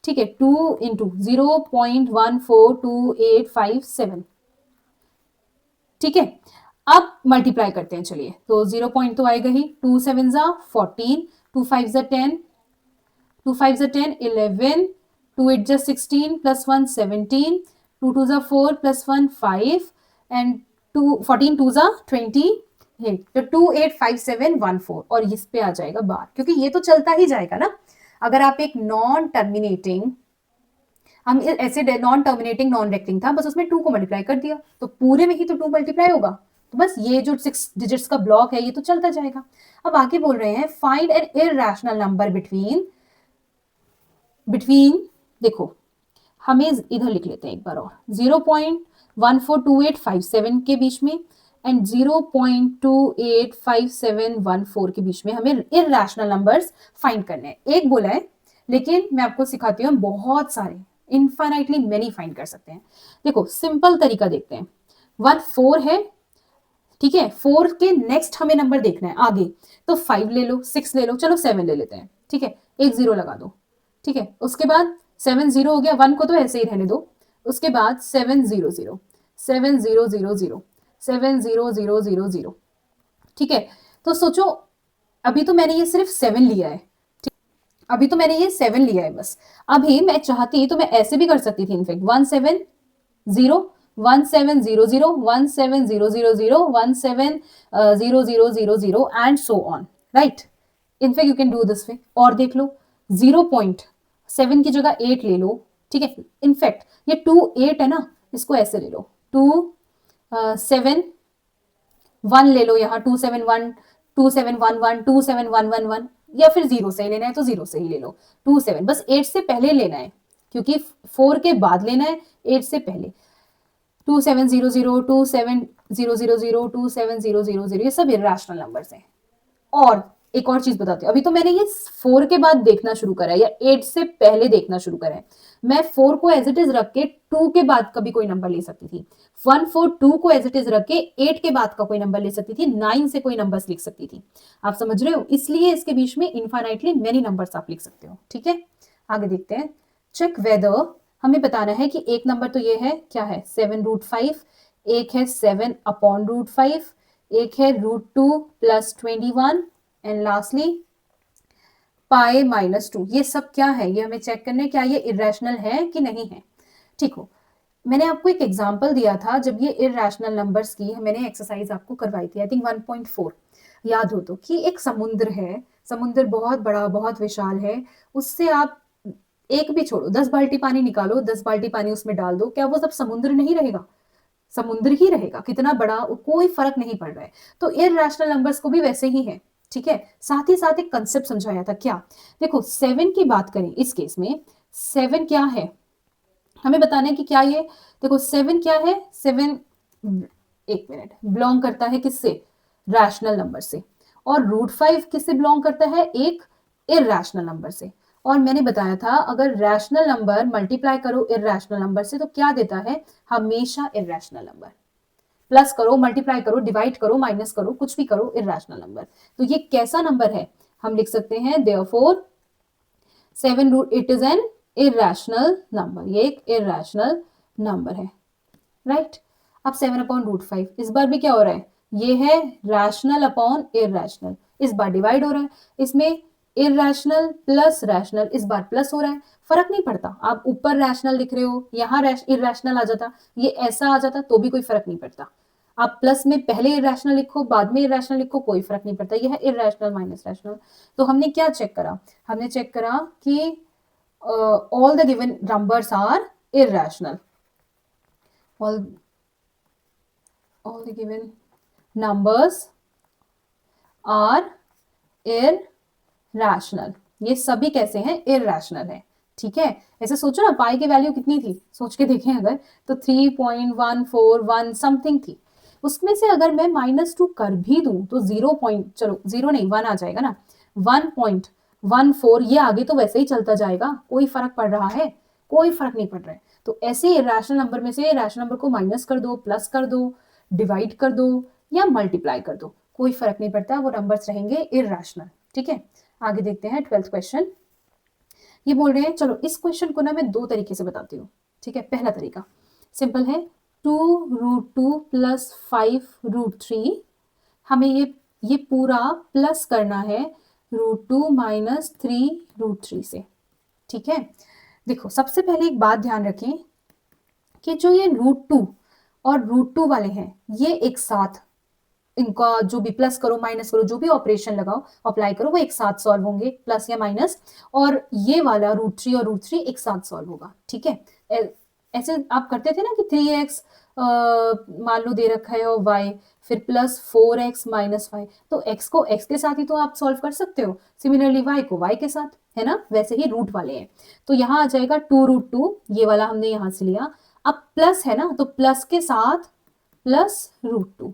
ठीक है, 2 इंटू 0.142857। ठीक है, अब मल्टीप्लाई करते हैं, चलिए, तो 0 पॉइंट तो आएगा ही, 2 7 जा 14, 2 5 जा 10, 2 5 जा 10 11, 2 8 जा 16 प्लस 1 17, 2 2 जा 4 प्लस 1 5 एंड 2 14 2 जा 28, तो 285714, और इस पे आ जाएगा बार, क्योंकि ये तो चलता ही जाएगा ना। अगर आप एक नॉन टर्मिनेटिंग, हम ऐसे नॉन टर्मिनेटिंग नॉन रेक्टिंग था, बस उसमें 2 को मल्टीप्लाई कर दिया, तो पूरे में ही तो 2 मल्टीप्लाई होगा, तो बस ये जो 6 डिजिट्स का ब्लॉक है ये तो चलता जाएगा। अब आगे बोल रहे हैं find an irrational number between देखो, हमें इधर लिख लेते हैं एक बार और, 0.142857 के बीच में एंड 0.285714 के बीच में हमें इरैशनल नंबर्स फाइंड करने हैं। एक बोला है, लेकिन मैं आपको सिखाती हूँ बहुत सारे, इनफाइनाइटली मेनी फाइंड कर सकते हैं। देखो सिंपल तरीका देखते हैं। 1 4 है, ठीक है, 4 के नेक्स्ट हमें नंबर देखना है आगे, तो 5 ले लो, 6 ले लो, चलो 7 ले लेते हैं, ठीक है, एक 0 लगा दो, ठीक है, उसके बाद 7 0 हो गया, 1 को तो ऐसे ही रहने दो, उसके बाद 7 0 0 7 0 0 0 7 0 0 0 0, ठीक है। तो सोचो अभी तो मैंने ये सिर्फ 7 लिया है, अभी तो मैंने ये 7 लिया है बस। अभी मैं चाहती तो मैं ऐसे भी कर सकती थी, in fact 1 7 0 1 7 0 0 1 7 0 0 0 1 7 0 0 0 0 and so on, right. In fact you can do this way. और देख लो 0.7 की जगह 8 ले लो, ठीक है। इनफैक्ट ये 2 8 है ना, इसको ऐसे ले लो, 2 7 1 ले लो, यहाँ 2 7 1 2 7 1 1 2 7 1 1 1, या फिर 0 से ही लेना है तो 0 से ही ले लो, 2 7 बस 8 से पहले लेना है, क्योंकि 4 के बाद लेना है, 8 से पहले। 2 7 0 0 2 7 0 0 0 2 7 0 0 0, ये सब इरेशनल नंबर्स हैं। और एक और चीज बताती हूँ, अभी तो मैंने ये 4 के बाद देखना शुरू करा है या 8 से पहले देखना शुरू करा है। मैं 4 को एज इट इज रख के 2 के बाद कभी कोई नंबर ले सकती थी, 1 4 2 को एज इट इज रख के 8 के बाद का कोई नंबर ले सकती थी, 9 से कोई नंबर्स लिख सकती थी। आप समझ रहे हो, इसलिए इसके बीच में इनफाइनाइटली मेनी नंबर्स आप लिख सकते हो, ठीक है। आगे देखते हैं। चेक वेदर, हमें बताना है कि एक नंबर तो ये है, क्या है, 7√5, एक है 7/√5, एक है √2 + 21, एंड लास्टली पाई -2। ये सब क्या है, ये हमें चेक करना है, क्या ये इरेशनल है कि नहीं है। ठीक हो, मैंने आपको एक एग्जांपल दिया था जब ये इरेशनल नंबर्स की मैंने एक्सरसाइज आपको करवाई थी, आई थिंक 1.4 याद हो तो, कि एक समुद्र है, समुद्र बहुत बड़ा बहुत विशाल है, उससे आप एक भी छोड़ो, 10 बाल्टी पानी निकालो, 10 बाल्टी पानी उसमें डाल दो, क्या वो सब समुद्र नहीं रहेगा? समुद्र ही रहेगा, कितना बड़ा, कोई फर्क नहीं पड़ रहा है। तो इररेशनल नंबर्स को भी वैसे ही है, ठीक है। साथ ही साथ एक कंसेप्ट समझाया था, क्या, देखो 7 की बात करें इस केस में, 7 क्या है, हमें बताना है कि क्या ये, देखो 7 क्या है, 7 एक मिनट बिलोंग करता है किससे, रैशनल नंबर से, और √5 किससे बिलोंग करता है, एक इररेशनल नंबर से। और मैंने बताया था अगर रैशनल नंबर मल्टीप्लाई करो इररेशनल नंबर से तो क्या देता है, हमेशा इररेशनल नंबर। प्लस करो, मल्टीप्लाई करो, डिवाइड करो, माइनस करो, कुछ भी करो, इररेशनल नंबर। तो ये कैसा नंबर है, हम लिख सकते हैं therefore 7 it is an irrational number, ये एक इररेशनल नंबर है, राइट। अब 7/√5, इस बार भी क्या हो रहा है, ये है रैशनल अपॉन इररेशनल, इस बार डिवाइड हो रहा है, इसमें इररेशनल प्लस रैशनल, इस बार प्लस हो रहा है, फर्क नहीं पड़ता, आप ऊपर रैशनल लिख रहे हो, यहाँ इररेशनल आ जाता, ये ऐसा आ जाता तो भी कोई फर्क नहीं पड़ता। आप प्लस में पहले इररेशनल लिखो बाद में इररेशनल लिखो, कोई फर्क नहीं पड़ता, यह है इररेशनल माइनस रैशनल। तो हमने क्या चेक करा, हमने चेक करा कि all the given numbers are irrational, all the given numbers are irrational, ये सभी कैसे हैं, irrational है, ठीक है। ऐसे सोचो ना, पाई की वैल्यू कितनी थी, सोच के देखें अगर, तो 3.141 समथिंग थी, उसमें से अगर मैं -2 कर भी दूं तो 0 नहीं 1 आ जाएगा ना, 1.14, ये आगे तो वैसे ही चलता जाएगा, कोई फर्क पड़ रहा है, कोई फर्क नहीं पड़ रहा है। तो ऐसे इरेशनल नंबर में से इरेशनल नंबर को माइनस कर दो, प्लस कर दो, डिवाइड कर दो या मल्टीप्लाई कर दो, कोई फर्क नहीं पड़ता, वो नंबर्स रहेंगे इररेशनल, ठीक है। आगे देखते हैं 12th क्वेश्चन। ये बोल रहे हैं, चलो इस क्वेश्चन को ना मैं दो तरीके से बताती हूँ, ठीक है। पहला तरीका सिंपल है, 2√2 + 5√3, हमें ये पूरा प्लस करना है √2 - 3√3 से, ठीक है। देखो सबसे पहले एक बात ध्यान रखें कि जो ये √2 और √2 वाले हैं, ये एक साथ, इनका जो भी प्लस करो माइनस करो, जो भी ऑपरेशन लगाओ अप्लाई करो, वो एक साथ सॉल्व होंगे, प्लस या माइनस, और ये वाला √3 और √3 एक साथ सॉल्व होगा, ठीक है। ऐसे आप करते थे ना कि 3x मान लो दे रखा है और y, फिर +4x - 5, तो x को x के साथ ही तो आप सॉल्व कर सकते हो, सिमिलरली y को y के साथ, है ना, वैसे ही रूट वाले हैं। तो यहाँ आ जाएगा 2√2, ये वाला हमने यहाँ से लिया, अब प्लस है ना, तो प्लस के साथ +√2,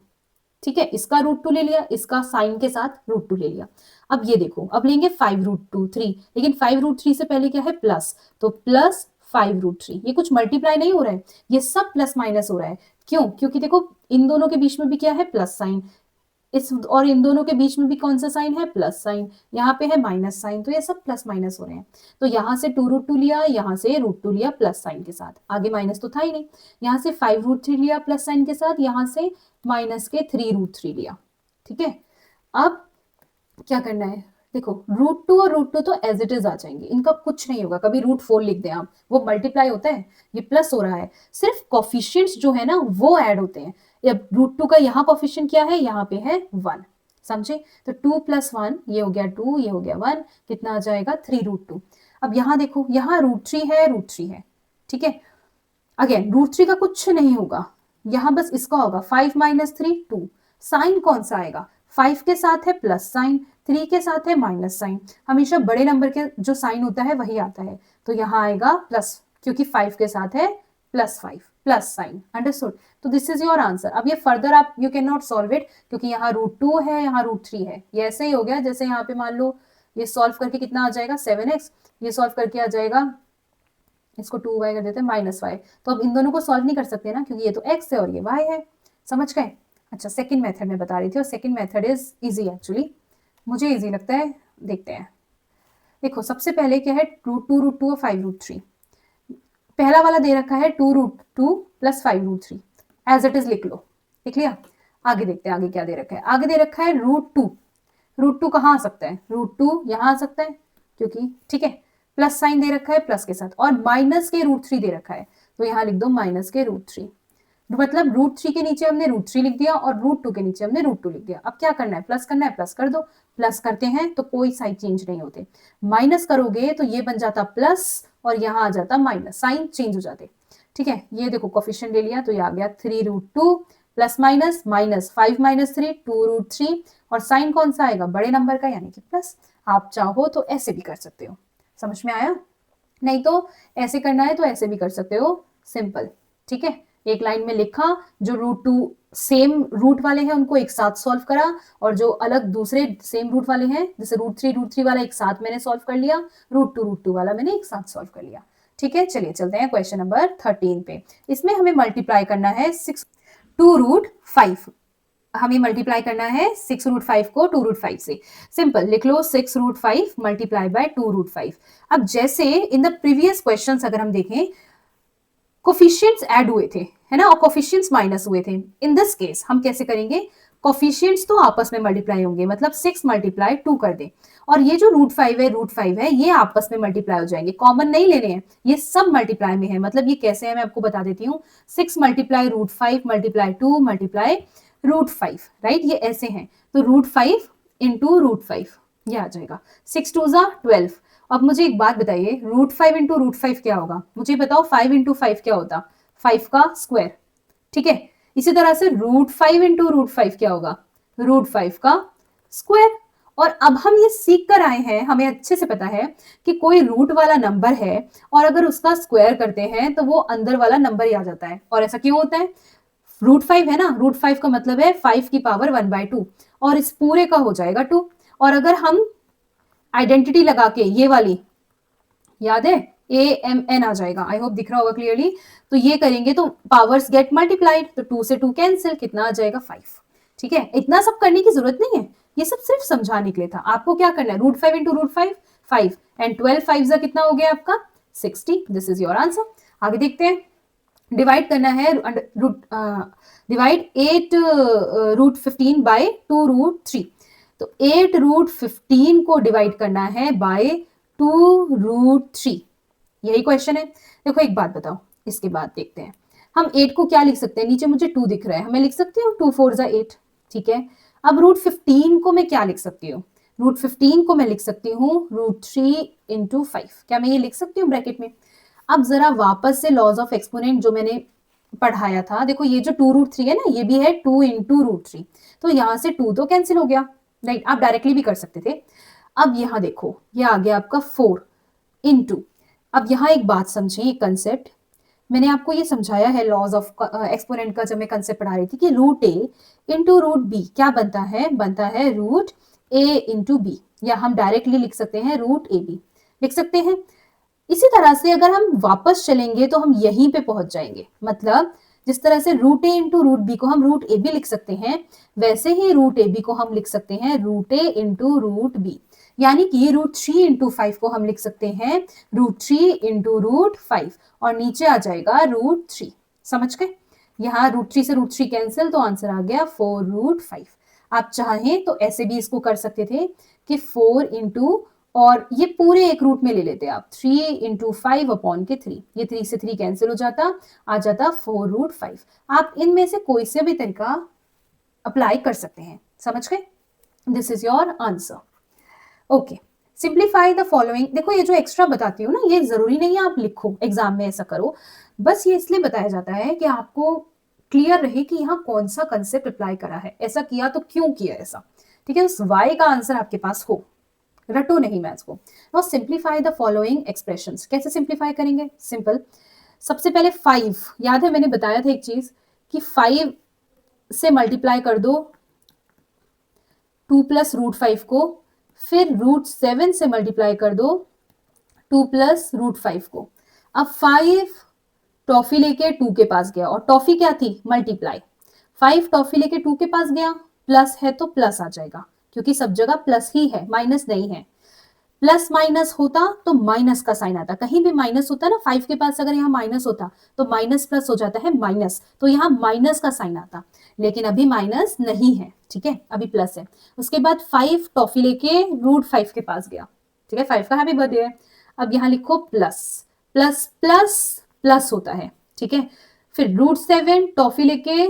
ठीक है, इसका √2 ले लिया, इसका साइन के साथ √2 ले लिया। अब ये देखो, अब लेंगे 5√2 3, लेकिन 5√3 से पहले क्या है, प्लस, तो 5√3। ये कुछ मल्टीप्लाई नहीं हो रहा है, ये सब प्लस माइनस हो रहा है। क्यों? क्योंकि देखो इन दोनों के बीच में भी क्या है, प्लस साइन, इस और इन दोनों के बीच में भी कौन सा साइन है, प्लस साइन, यहाँ पे है माइनस साइन, तो ये सब प्लस माइनस हो रहे हैं। तो यहाँ से 2√2 लिया, यहाँ से √2 लिया प्लस साइन के साथ, आगे माइनस तो था ही नहीं। यहाँ से 5√3 लिया प्लस साइन के साथ, यहाँ से माइनस के 3√3 लिया। ठीक है, अब क्या करना है, देखो √2 और √2 तो एज इट इज आ जाएंगे, इनका कुछ नहीं होगा। कभी √4 लिख दें आप, वो मल्टीप्लाई होता है, ये प्लस हो रहा है, सिर्फ कोफिशिएंट्स जो है ना वो ऐड होते हैं। अब √2 का यहाँ कोफिशिएंट क्या है, यहाँ पे है 1, समझे? तो 2 + 1, ये हो गया 2, ये हो गया 1, कितना आ जाएगा 3√2। अब यहाँ देखो, यहाँ √3 है, √3 है, ठीक है। अगेन √3 का कुछ नहीं होगा, यहाँ बस इसका होगा 5 - 3 2। साइन कौन सा आएगा, 5 के साथ है प्लस साइन, 3 के साथ है माइनस साइन, हमेशा बड़े नंबर के जो साइन होता है वही आता है, तो यहाँ आएगा प्लस, क्योंकि 5 के साथ है +5 प्लस साइन। अंडरस्टूड? तो दिस इज योर आंसर। अब ये फर्दर आप you can not solve it, क्योंकि यहाँ √2 है, यहाँ √3 है, ये ऐसे ही हो गया जैसे यहाँ पे मान लो ये सॉल्व करके कितना आ जाएगा 7x, ये सॉल्व करके आ जाएगा, इसको 2y कर देते हैं -y। तो अब इन दोनों को सॉल्व नहीं कर सकते ना, क्योंकि ये तो x है और ये y है, समझ गए? अच्छा, सेकंड मेथड में बता रही थी, और second method is easy, actually मुझे इजी लगता है, देखते हैं। देखो सबसे पहले क्या है, √2 और 5√3, पहला वाला दे रखा है 2√2 + 5√3, एज इट इज लिख लो, लिख लिया। आगे देखते हैं आगे क्या दे रखा है, आगे दे रखा है √2, √2 कहाँ आ सकता है, √2 यहाँ आ सकता है, क्योंकि ठीक है प्लस साइन दे रखा है प्लस के साथ, और माइनस के √3 दे रखा है, तो यहाँ लिख दो माइनस के √3, मतलब √3 के नीचे हमने √3 लिख दिया और √2 के नीचे हमने √2 लिख दिया। अब क्या करना है, प्लस करना है, प्लस कर दो, प्लस करते हैं तो कोई साइन चेंज नहीं होते, माइनस करोगे तो ये बन जाता प्लस और यहाँ आ जाता माइनस, साइन चेंज हो जाते। ठीक है, ये देखो कोफिशिएंट ले लिया, तो ये आ गया 3√2 प्लस माइनस -5 - 3 2√3, और साइन कौन सा आएगा, बड़े नंबर का, यानी कि प्लस। आप चाहो तो ऐसे भी कर सकते हो, समझ में आया? नहीं तो ऐसे करना है तो ऐसे भी कर सकते हो, सिंपल। ठीक है, एक लाइन में लिखा, जो √2 सेम रूट वाले हैं उनको एक साथ सॉल्व करा, और जो अलग दूसरे सेम रूट वाले हैं, जैसे √3 वाला एक साथ मैंने सॉल्व कर लिया, √2 वाला मैंने एक साथ सॉल्व कर लिया। ठीक है, चलिए चलते हैं क्वेश्चन नंबर 13 पे। इसमें हमें मल्टीप्लाई करना है 2√5, हमें मल्टीप्लाई करना है 6√5 को 2√5 से। सिंपल लिख लो 6√5 मल्टीप्लाई बाय 2√5। अब जैसे इन द प्रीवियस क्वेश्चंस अगर हम देखें, कोफिशिएंट्स ऐड हुए थे, है ना, और कोफिशिएंट्स माइनस हुए थे। इन दिस केस हम कैसे करेंगे, कोफिशिएंट्स तो आपस में मल्टीप्लाई होंगे, मतलब 6 × 2 कर दे, और ये जो √5 है ये आपस में मल्टीप्लाई हो जाएंगे, कॉमन नहीं लेने हैं, ये सब मल्टीप्लाई में है। मतलब ये कैसे है मैं आपको बता देती हूँ, 6 × √5 × 2 × √5, राइट, ये ऐसे हैं। तो √5 × √5 ये आ जाएगा, 6 2 = 12। अब मुझे एक बात बताइए, √5 × √5 क्या होगा, मुझे बताओ। 5 × 5 क्या होता, 5 का स्क्वायर। ठीक है, इसी तरह से √5 × √5 क्या होगा, √5 का स्क्वायर। और अब हम ये सीख कर आए हैं, हमें अच्छे से पता है कि कोई रूट वाला नंबर है और अगर उसका स्क्वायर करते हैं तो वो अंदर वाला नंबर ही आ जाता है। और ऐसा क्यों होता है, √5 है ना, √5 का मतलब है 5 की पावर 1/2, और इस पूरे का हो जाएगा 2। और अगर हम आइडेंटिटी लगा के, ये वाली याद है, AMN आ जाएगा, आई होप दिख रहा होगा क्लियरली। तो ये करेंगे तो पावर्स गेट मल्टीप्लाइड, तो 2 से 2 कैंसिल, कितना आ जाएगा 5। ठीक है, इतना सब करने की जरूरत नहीं है, ये सब सिर्फ समझाने के लिए था। आपको क्या करना है, √5 × √5 5, एंड 12 5 कितना हो गया आपका 60। This is your answer. आगे देखते हैं, डिवाइड करना है, डिवाइड 8 √15 बाय 2√3। तो 8 √15 को डिवाइड करना है बाय 2√3, यही क्वेश्चन है। देखो एक बात बताओ, इसके बाद देखते हैं हम 8 को क्या लिख सकते हैं, नीचे मुझे 2 दिख रहा है, हमें लिख सकती हूँ 2 4 = 8। ठीक है, अब √15 को मैं क्या लिख सकती हूँ, √15 को मैं लिख सकती हूँ √3 × 5, क्या मैं ये लिख सकती हूँ ब्रैकेट में। अब जरा वापस से लॉज ऑफ एक्सपोनेंट जो मैंने पढ़ाया था, देखो ये जो 2√3 है ना, ये भी है 2 × √3, तो यहाँ से 2 तो कैंसिल हो गया, राइट, आप डायरेक्टली भी कर सकते थे। अब यहाँ देखो, ये आ गया आपका 4 × अब यहाँ एक बात समझिए, एक कंसेप्ट मैंने आपको ये समझाया है लॉज ऑफ एक्सपोनेंट का, जब मैं कंसेप्ट पढ़ा रही थी कि √a × √b क्या बनता है, बनता है √a × b, या हम डायरेक्टली लिख सकते हैं √ab लिख सकते हैं। इसी तरह से अगर हम वापस चलेंगे तो हम यहीं पे पहुंच जाएंगे। मतलब जिस तरह से रूट ए इंटू रूट बी को हम रूट ए बी लिख सकते हैं, वैसे ही रूट ए बी को हम लिख सकते हैं रूट ए इंटू रूट बी। यानी कि रूट 3 इंटू 5 को हम लिख सकते हैं रूट 3 इंटू रूट 5, और नीचे आ जाएगा रूट 3। समझ गए? यहाँ रूट 3 से रूट 3 कैंसिल, तो आंसर आ गया 4 रूट 5। आप चाहें तो ऐसे भी इसको कर सकते थे कि 4 इंटू, और ये पूरे एक रूट में ले लेते आप 3 इंटू 5 अपॉन के 3, ये 3 से 3 कैंसिल हो जाता, आ जाता 4 रूट 5। आप इनमें से कोई से भी तरीका अप्लाई कर सकते हैं। समझ गए? This is your answer. Okay, simplify the following. देखो ये जो एक्स्ट्रा बताती हूँ ना, ये जरूरी नहीं है आप लिखो एग्जाम में ऐसा करो, बस ये इसलिए बताया जाता है कि आपको क्लियर रहे कि यहाँ कौन सा कंसेप्ट अप्लाई करा है, ऐसा किया तो क्यों किया ऐसा। ठीक है, उस वाई का आंसर आपके पास हो, रटो नहीं मैथ्स को। Now simplify the following expressions. कैसे सिंप्लीफाई करेंगे? सिंपल, सबसे पहले 5, याद है मैंने बताया था एक चीज कि 5 से मल्टीप्लाई कर दो 2 प्लस रूट 5 को, फिर रूट 7 से मल्टीप्लाई कर दो 2 प्लस रूट 5 को। अब 5 टॉफी लेके 2 के पास गया, और टॉफी क्या थी? मल्टीप्लाई। 5 टॉफी लेके 2 के पास गया, प्लस है तो प्लस आ जाएगा, क्योंकि सब जगह प्लस ही है, माइनस नहीं है। प्लस माइनस होता तो माइनस का साइन आता, कहीं भी माइनस होता ना, 5 के पास अगर यहाँ माइनस होता तो माइनस प्लस हो जाता है माइनस, तो यहाँ माइनस का साइन आता, लेकिन अभी माइनस नहीं है। ठीक है, अभी प्लस है। उसके बाद 5 टॉफी लेके रूट 5 के पास गया। ठीक है, 5 का हैप्पी बर्थडे है। अब यहाँ लिखो प्लस, प्लस प्लस प्लस होता है। ठीक है, फिर रूट 7 टॉफी लेके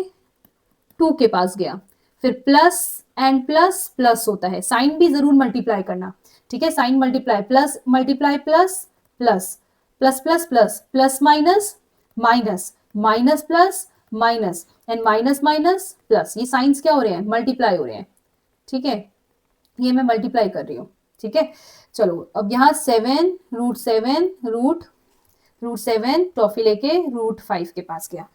2 के पास गया, फिर प्लस एंड प्लस प्लस होता है, साइन भी जरूर मल्टीप्लाई करना। ठीक है, sign multiply, plus multiply plus, plus plus plus plus, plus minus minus, minus plus minus, and minus minus plus, ये साइंस क्या हो रहे हैं? मल्टीप्लाई हो रहे हैं। ठीक है, ये मैं मल्टीप्लाई कर रही हूँ। ठीक है, चलो अब यहाँ 7 रूट 7 रूट 7 टॉफी लेके रूट 5 के पास गया।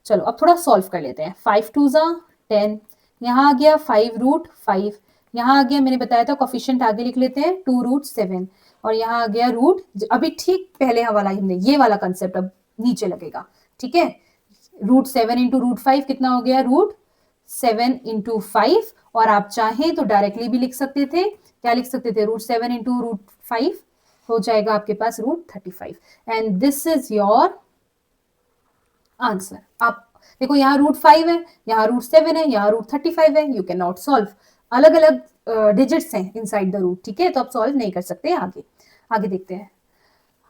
चलो अब थोड़ा सॉल्व कर लेते हैं। 5 टू जा 10, यहाँ आ गया 5 रूट 5, यहाँ आ गया, मैंने बताया था कोफिशिएंट आगे लिख लेते हैं 2 रूट 7, और यहाँ आ गया रूट, अभी ठीक पहले वाला हमने ये वाला कंसेप्ट अब नीचे लगेगा। ठीक है, रूट 7 इंटू रूट 5 कितना हो गया? रूट 7 इंटू 5, और आप चाहें तो डायरेक्टली भी लिख सकते थे। क्या लिख सकते थे? रूट 7 इंटू रूट 5 हो जाएगा आपके पास root 35, and this is your answer. आप देखो यहाँ रूट 5 है, यहाँ रूट 7 है, यहाँ रूट 35 है, यू कैन नॉट सॉल्व, अलग अलग डिजिट्स हैं इनसाइड द रूट। ठीक है, तो आप सॉल्व नहीं कर सकते। आगे आगे देखते हैं।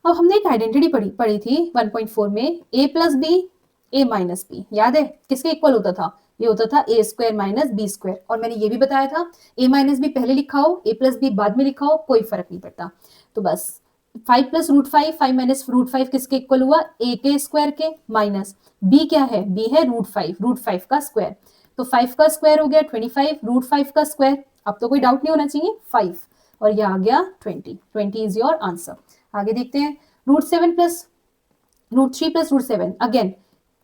अब हमने एक आइडेंटिटी पढ़ी थी 1.4 में, ए प्लस बी ए माइनस बी, याद है किसके इक्वल होता था? ये होता था ए स्क्वायर माइनस बी स्क्वायर, और मैंने ये भी बताया था ए माइनस बी पहले लिखा हो, ए प्लस बी बाद में लिखा हो, कोई फर्क नहीं पड़ता। तो बस 5 प्लस रूट 5, 5 माइनस रूट 5 किसके इक्वल हुआ? ए के स्क्वायर के, माइनस बी क्या है? बी है रूट 5 का स्क्वायर, तो 5 का स्क्वायर हो गया 25, रूट 5 का स्क्वायर, अब तो कोई डाउट नहीं होना चाहिए, 5, और यह आ गया 20 इज योर आंसर। आगे देखते हैं। Root 7 plus root 3 plus root 7, again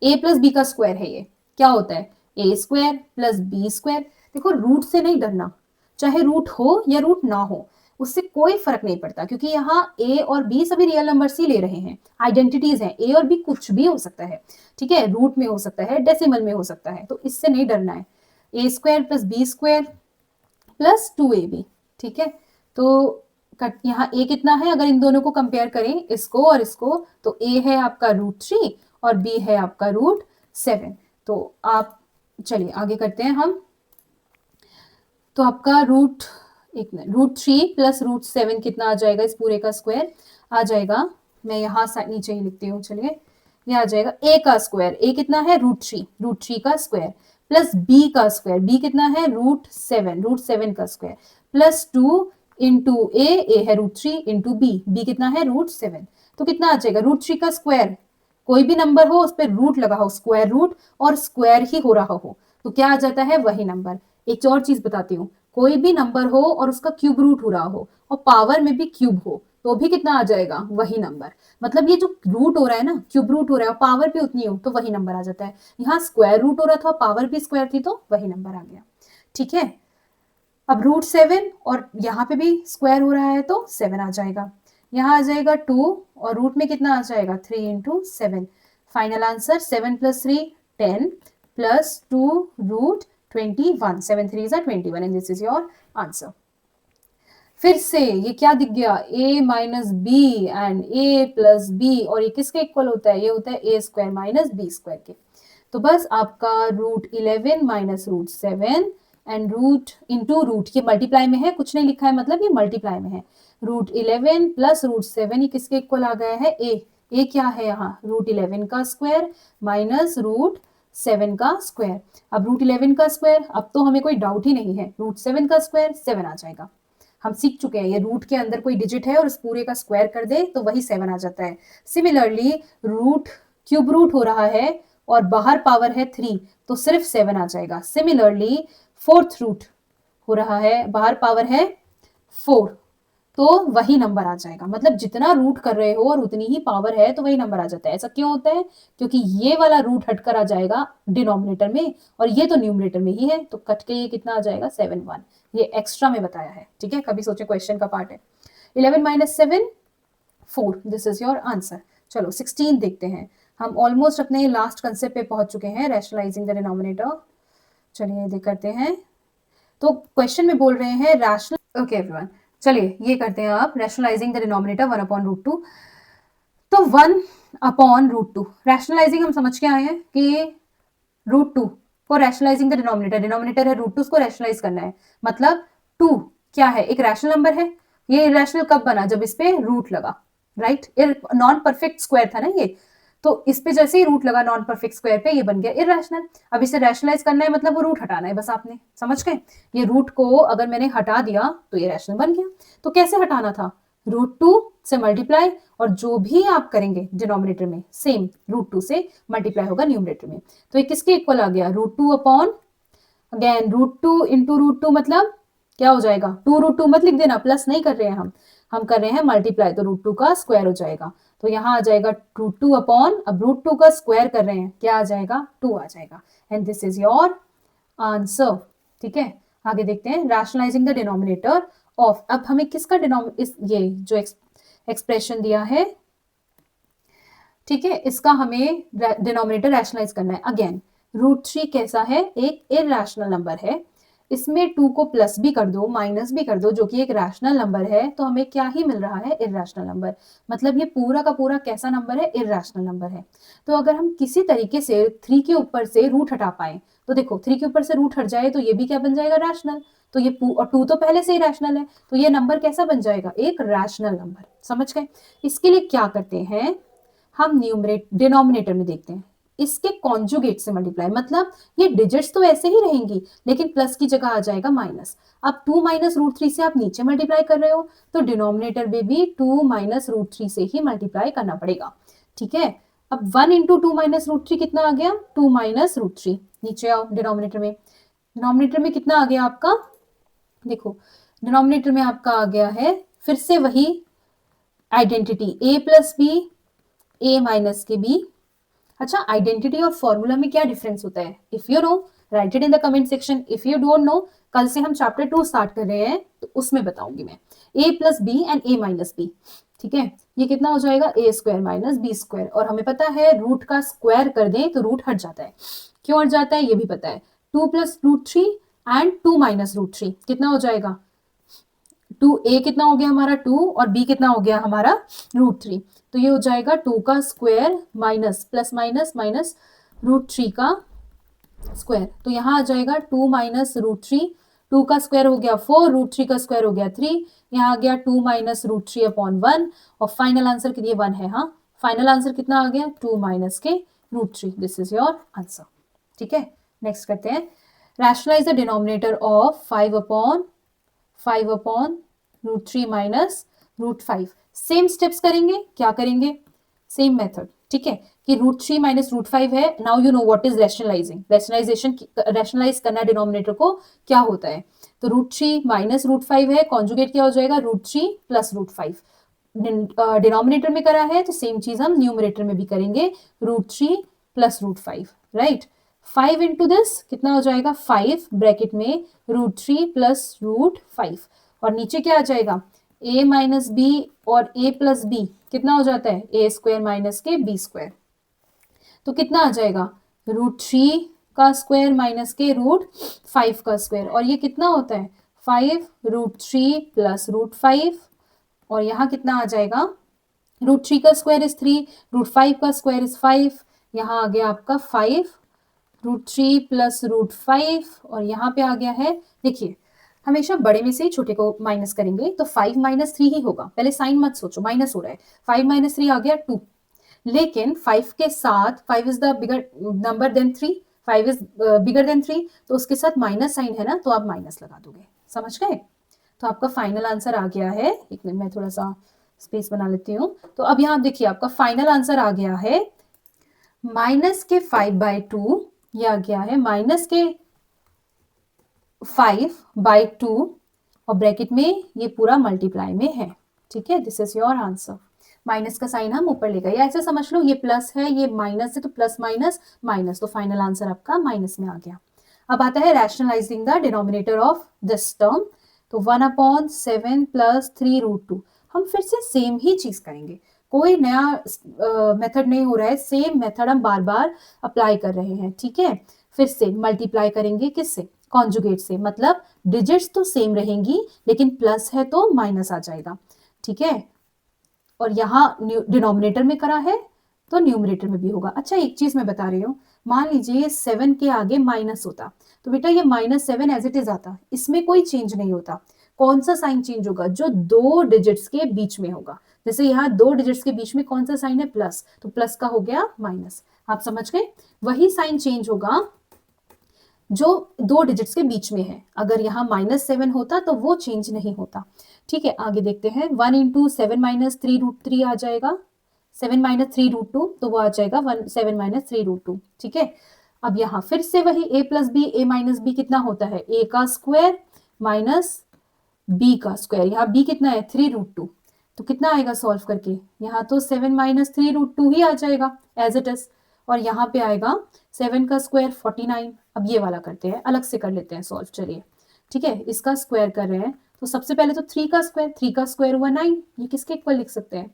A plus B का स्क्वायर है, ये क्या होता है? A square plus B square. देखो रूट से नहीं डरना, चाहे रूट हो या रूट ना हो, उससे कोई फर्क नहीं पड़ता, क्योंकि यहाँ ए और बी सभी रियल नंबर्स ही ले रहे हैं, आइडेंटिटीज हैं, ए और बी कुछ भी हो सकता है। ठीक है, रूट में हो सकता है, डेसिमल में हो सकता है, तो इससे नहीं डरना है। A square plus B square plus 2ab। ठीक है, तो यहाँ ए कितना है? अगर इन दोनों को कंपेयर करें, इसको और इसको, तो ए है आपका रूट 3 और बी है आपका रूट 7। तो आप चलिए आगे करते हैं हम। तो आपका रूट 3 प्लस रूट 7 कितना आ जाएगा? इस पूरे का स्क्वायर आ जाएगा, मैं यहाँ नीचे ही लिखती हूँ। चलिए, ये आ जाएगा ए का स्क्वायर, ए कितना है? रूट 3 का स्क्वायर, प्लस बी का स्क्वायर, बी कितना है? रूट 7 का स्क्वायर, प्लस 2 इंटू ए है रूट 3 इंटू बी कितना है? रूट 7। तो कितना आ जाएगा? रूट 3 का स्क्वायर, कोई भी नंबर हो उस पर रूट लगा हो, स्क्वायर रूट, और स्क्वायर ही हो रहा हो, तो क्या आ जाता है? वही नंबर। एक और चीज बताती हूँ, कोई भी नंबर हो और उसका क्यूब रूट हो रहा हो और पावर में भी क्यूब हो, तो भी कितना आ जाएगा? वही नंबर। मतलब ये जो रूट हो रहा है ना, क्यूब रूट हो रहा है और पावर भी उतनी हो, तो वही नंबर आ जाता है। यहाँ स्क्वायर रूट हो रहा था, पावर भी स्क्वायर थी, तो वही नंबर आ गया। ठीक है, अब रूट 7 और यहाँ पे भी स्क्वायर हो रहा है, तो 7 आ जाएगा। यहाँ आ जाएगा 2 और रूट में कितना आ जाएगा 3 into 7। Final answer 7 + 3 10 plus 2 root 21। 7 3 is 21 and this is your answer. फिर से ये क्या दिख गया, a minus b and a plus b, और ये किसके इक्वल होता है, ये होता है a square minus b square के। तो बस आपका root 11 minus root 7 and root into root, ये मल्टीप्लाई में है, कुछ नहीं लिखा है मतलब ये मल्टीप्लाई में है। रूट 11 प्लस रूट 7 ये किसके इक्वल आ गया है, a क्या है यहाँ, रूट 11 का स्क्वायर माइनस रूट 7 का स्क्वायर। अब रूट 11 का स्क्वायर, अब तो हमें कोई डाउट ही नहीं है, रूट 7 का स्क्वायर 7 आ जाएगा। हम सीख चुके हैं, ये रूट के अंदर कोई डिजिट है और उस पूरे का स्क्वायर कर दे तो वही 7 आ जाता है। सिमिलरली रूट क्यूब रूट हो रहा है और बाहर पावर है 3 तो सिर्फ 7 आ जाएगा। सिमिलरली फोर्थ रूट हो रहा है, बाहर पावर है 4 तो वही नंबर आ जाएगा। मतलब जितना रूट कर रहे हो और उतनी ही पावर है तो वही नंबर आ जाता है। ऐसा क्यों होता है, क्योंकि ये वाला रूट हटकर आ जाएगा डिनोमिनेटर में और ये तो न्यूमरेटर में ही है, तो कट के ये कितना आ जाएगा 7 1। ये एक्स्ट्रा में बताया है, ठीक है, कभी सोचे क्वेश्चन का पार्ट है। 11 minus 7 4, this is your answer. चलो 16 देखते हैं, हम ऑलमोस्ट अपने लास्ट कंसेप्ट पे पहुंच चुके हैं, रैशनलाइजिंग द डिनोमिनेटर। चलिए देख करते हैं। तो क्वेश्चन में बोल रहे हैं रैशनल, ओके एवरीवन, चलिए ये करते हैं आप, रैशनलाइजिंग द डिनोमिनेटर 1/√2। तो 1/√2 रैशनलाइजिंग हम समझ के आए हैं कि √2 को रैशनलाइजिंग द डिनोमिनेटर, डिनोमिनेटर है √2 उसको रैशनलाइज करना है। मतलब 2 क्या है, एक रैशनल नंबर है। ये इरेशनल कब बना, जब इस पे रूट लगा, राइट। नॉन परफेक्ट स्क्वायर था ना ये, तो इस पे जैसे ही रूट लगा नॉन परफेक्ट स्क्वायर पे, ये बन गया इरेशनल। अब इसे रैशनलाइज करना है मतलब वो रूट हटाना है बस, आपने समझ गए। ये रूट को अगर मैंने हटा दिया तो ये रैशनल बन गया। तो कैसे हटाना था, √2 से मल्टीप्लाई, और जो भी आप करेंगे डिनोमिनेटर में सेम √2 से मल्टीप्लाई होगा न्यूमरेटर में। तो ये किसके इक्वल आ गया, √2 अपॉन अगेन √2 इंटू √2 मतलब क्या हो जाएगा, 2√2 मत लिख देना, प्लस नहीं कर रहे हैं हम कर रहे हैं मल्टीप्लाई, तो √2 का स्क्वायर हो जाएगा। तो यहाँ आ जाएगा √2 अपॉन, अब √2 का स्क्वायर कर रहे हैं, क्या आ जाएगा 2 आ जाएगा and this is your answer. ठीक है, आगे देखते हैं, रैशनलाइजिंग द डिनोमिनेटर ऑफ, अब हमें किसका ये जो एक्सप्रेशन दिया है, ठीक है, इसका हमें डिनोमिनेटर रैशनलाइज करना है। अगेन √3 कैसा है, एक इरैशनल नंबर है, इसमें 2 को प्लस भी कर दो माइनस भी कर दो जो कि एक रैशनल नंबर है, तो हमें क्या ही मिल रहा है, इरैशनल नंबर। मतलब ये पूरा का पूरा कैसा नंबर है, इरैशनल नंबर है। तो अगर हम किसी तरीके से 3 के ऊपर से रूट हटा पाए, तो देखो 3 के ऊपर से रूट हट जाए तो ये भी क्या बन जाएगा, रैशनल। तो ये और 2 तो पहले से ही रैशनल है, तो ये नंबर कैसा बन जाएगा, एक रैशनल नंबर। समझ गए। इसके लिए क्या करते हैं हम, डिनोमिनेटर में देखते हैं, इसके कॉन्जुगेट से मल्टीप्लाई, मतलब ये डिजिट्स तो ऐसे ही रहेंगी लेकिन प्लस की जगह आ जाएगा माइनस। अब 2 माइनस √3 से आप नीचे मल्टीप्लाई कर रहे हो तो डिनोमिनेटर में भी 2 माइनस √3 से ही मल्टीप्लाई करना पड़ेगा। ठीक है, अब 1 इंटू 2 माइनस √3 कितना आ गया, 2 माइनस √3। नीचे आओ डिनोमिनेटर में, डिनोमिनेटर में कितना आ गया आपका, देखो डिनोमिनेटर में आपका आ गया है फिर से वही identity, a plus b a minus के b। अच्छा, आइडेंटिटी और फॉर्मूला में क्या डिफरेंस होता है, if you know write it in the comment section, if you don't know कल से हम चैप्टर 2 स्टार्ट कर रहे हैं तो उसमें बताऊंगी मैं। a plus b and a minus b, ठीक है, ये कितना हो जाएगा, a square minus b square. और हमें पता है रूट का स्क्वायर कर दें तो रूट हट जाता है, क्यों हट जाता है ये भी पता है। 2 प्लस √3 एंड 2 माइनस √3 कितना हो जाएगा, 2a कितना हो गया हमारा 2 और b कितना हो गया हमारा √3। तो ये हो जाएगा 2 का square minus plus minus minus √3 का स्क्वायर। तो यहाँ आ जाएगा 2 माइनस √3, 2 का स्क्वायर हो गया 4, √3 का स्क्वायर हो गया 3, यहाँ आ गया 2 माइनस √3 अपॉन 1 और फाइनल आंसर के लिए 1 है। हाँ, फाइनल आंसर कितना आ गया, 2 माइनस के √3, दिस इज योर आंसर। ठीक है, नेक्स्ट करते हैं, rationalize the denominator of 5 upon √3 minus √5। Same steps करेंगे, क्या करेंगे, सेम मेथड। ठीक है, कि √3 माइनस √5 है। Now you know what is rationalizing, rationalize करना डिनोमिनेटर को क्या होता है। तो √3 माइनस √5 है, कॉन्जुगेट क्या हो जाएगा, √3 प्लस √5। डिनोमिनेटर में करा है तो सेम चीज हम न्यूमरेटर में भी करेंगे, √3 प्लस √5, राइट। 5 इंटू दिस कितना हो जाएगा, 5 ब्रैकेट में √3 प्लस √5 और नीचे क्या आ जाएगा, a माइनस बी और a प्लस बी कितना हो जाता है, ए स्क्वायर माइनस के बी स्क्वायर। तो कितना आ जाएगा, √3 का स्क्वायर माइनस के √5 का स्क्वायर, और ये कितना होता है 5 √3 प्लस √5, और यहाँ कितना आ जाएगा, √3 का स्क्वायर इज 3, √5 का स्क्वायर इज 5, यहाँ आ गया आपका 5 √3 प्लस √5, और यहाँ पे आ गया है, देखिए हमेशा बड़े में से ही छोटे को माइनस करेंगे, तो 5 माइनस 3 ही होगा, पहले साइन मत सोचो, माइनस हो रहा है, 5 माइनस 3 आ गया 2, लेकिन 5 के साथ 5 is the bigger number than 3, 5 is bigger than 3, तो उसके साथ माइनस साइन है ना, तो आप माइनस लगा दोगे, समझ गए। तो आपका फाइनल आंसर आ गया है, एक मिनट मैं थोड़ा सा स्पेस बना लेती हूँ। तो अब यहाँ देखिए आपका फाइनल आंसर आ गया है माइनस के 5/2, ये आ गया है माइनस के 5/2, और ब्रैकेट में ये पूरा मल्टीप्लाई में है, ठीक है, this is your answer. Minus का साइन हम ऊपर ले गए, ऐसे समझ लो ये प्लस है, ये माइनस है, तो प्लस माइनस माइनस, तो फाइनल आंसर आपका माइनस में आ गया। अब आता है rationalising the denominator of this term, तो 1/7 प्लस 3√2, हम फिर से सेम ही चीज करेंगे, कोई नया मेथड नहीं हो रहा है, सेम मेथड हम बार बार अप्लाई कर रहे हैं, ठीक है। फिर से मल्टीप्लाई करेंगे किससे, कॉन्जुगेट से, मतलब डिजिट्स तो सेम रहेंगी लेकिन प्लस है तो माइनस आ जाएगा, ठीक है। और यहाँ डिनोमिनेटर में करा है तो न्यूमरेटर में भी होगा। अच्छा एक चीज मैं बता रही हूँ, मान लीजिए 7 के आगे माइनस होता, तो बेटा ये -7 एज इट इज आता, इसमें कोई चेंज नहीं होता। कौन सा साइन चेंज होगा, जो दो डिजिट्स के बीच में होगा, जैसे यहाँ दो डिजिट्स के बीच में कौन सा साइन है, प्लस, तो प्लस का हो गया माइनस, आप समझ गए। वही साइन चेंज होगा जो दो डिजिट्स के बीच में है, अगर यहाँ -7 होता तो वो चेंज नहीं होता, ठीक है। आगे देखते हैं, 1 × 7 - 3√3 आ जाएगा, 7 - 3√2, तो वो आ जाएगा 7 - 3√2, ठीक है। अब यहाँ फिर से वही a plus b, a minus b कितना होता है, a का स्क्वायर माइनस b का स्क्वायर, यहाँ b कितना है 3√2, तो कितना आएगा सॉल्व करके, यहाँ तो 7 - 3√2 ही आ जाएगा एज इट इज, और यहाँ पे आएगा 7 का स्क्वायर 49। अब ये वाला करते हैं, अलग से कर लेते हैं सॉल्व, चलिए ठीक है, इसका स्क्वायर कर रहे हैं, तो सबसे पहले तो 3 का स्क्वायर हुआ 9, ये किसके इक्वल लिख सकते हैं,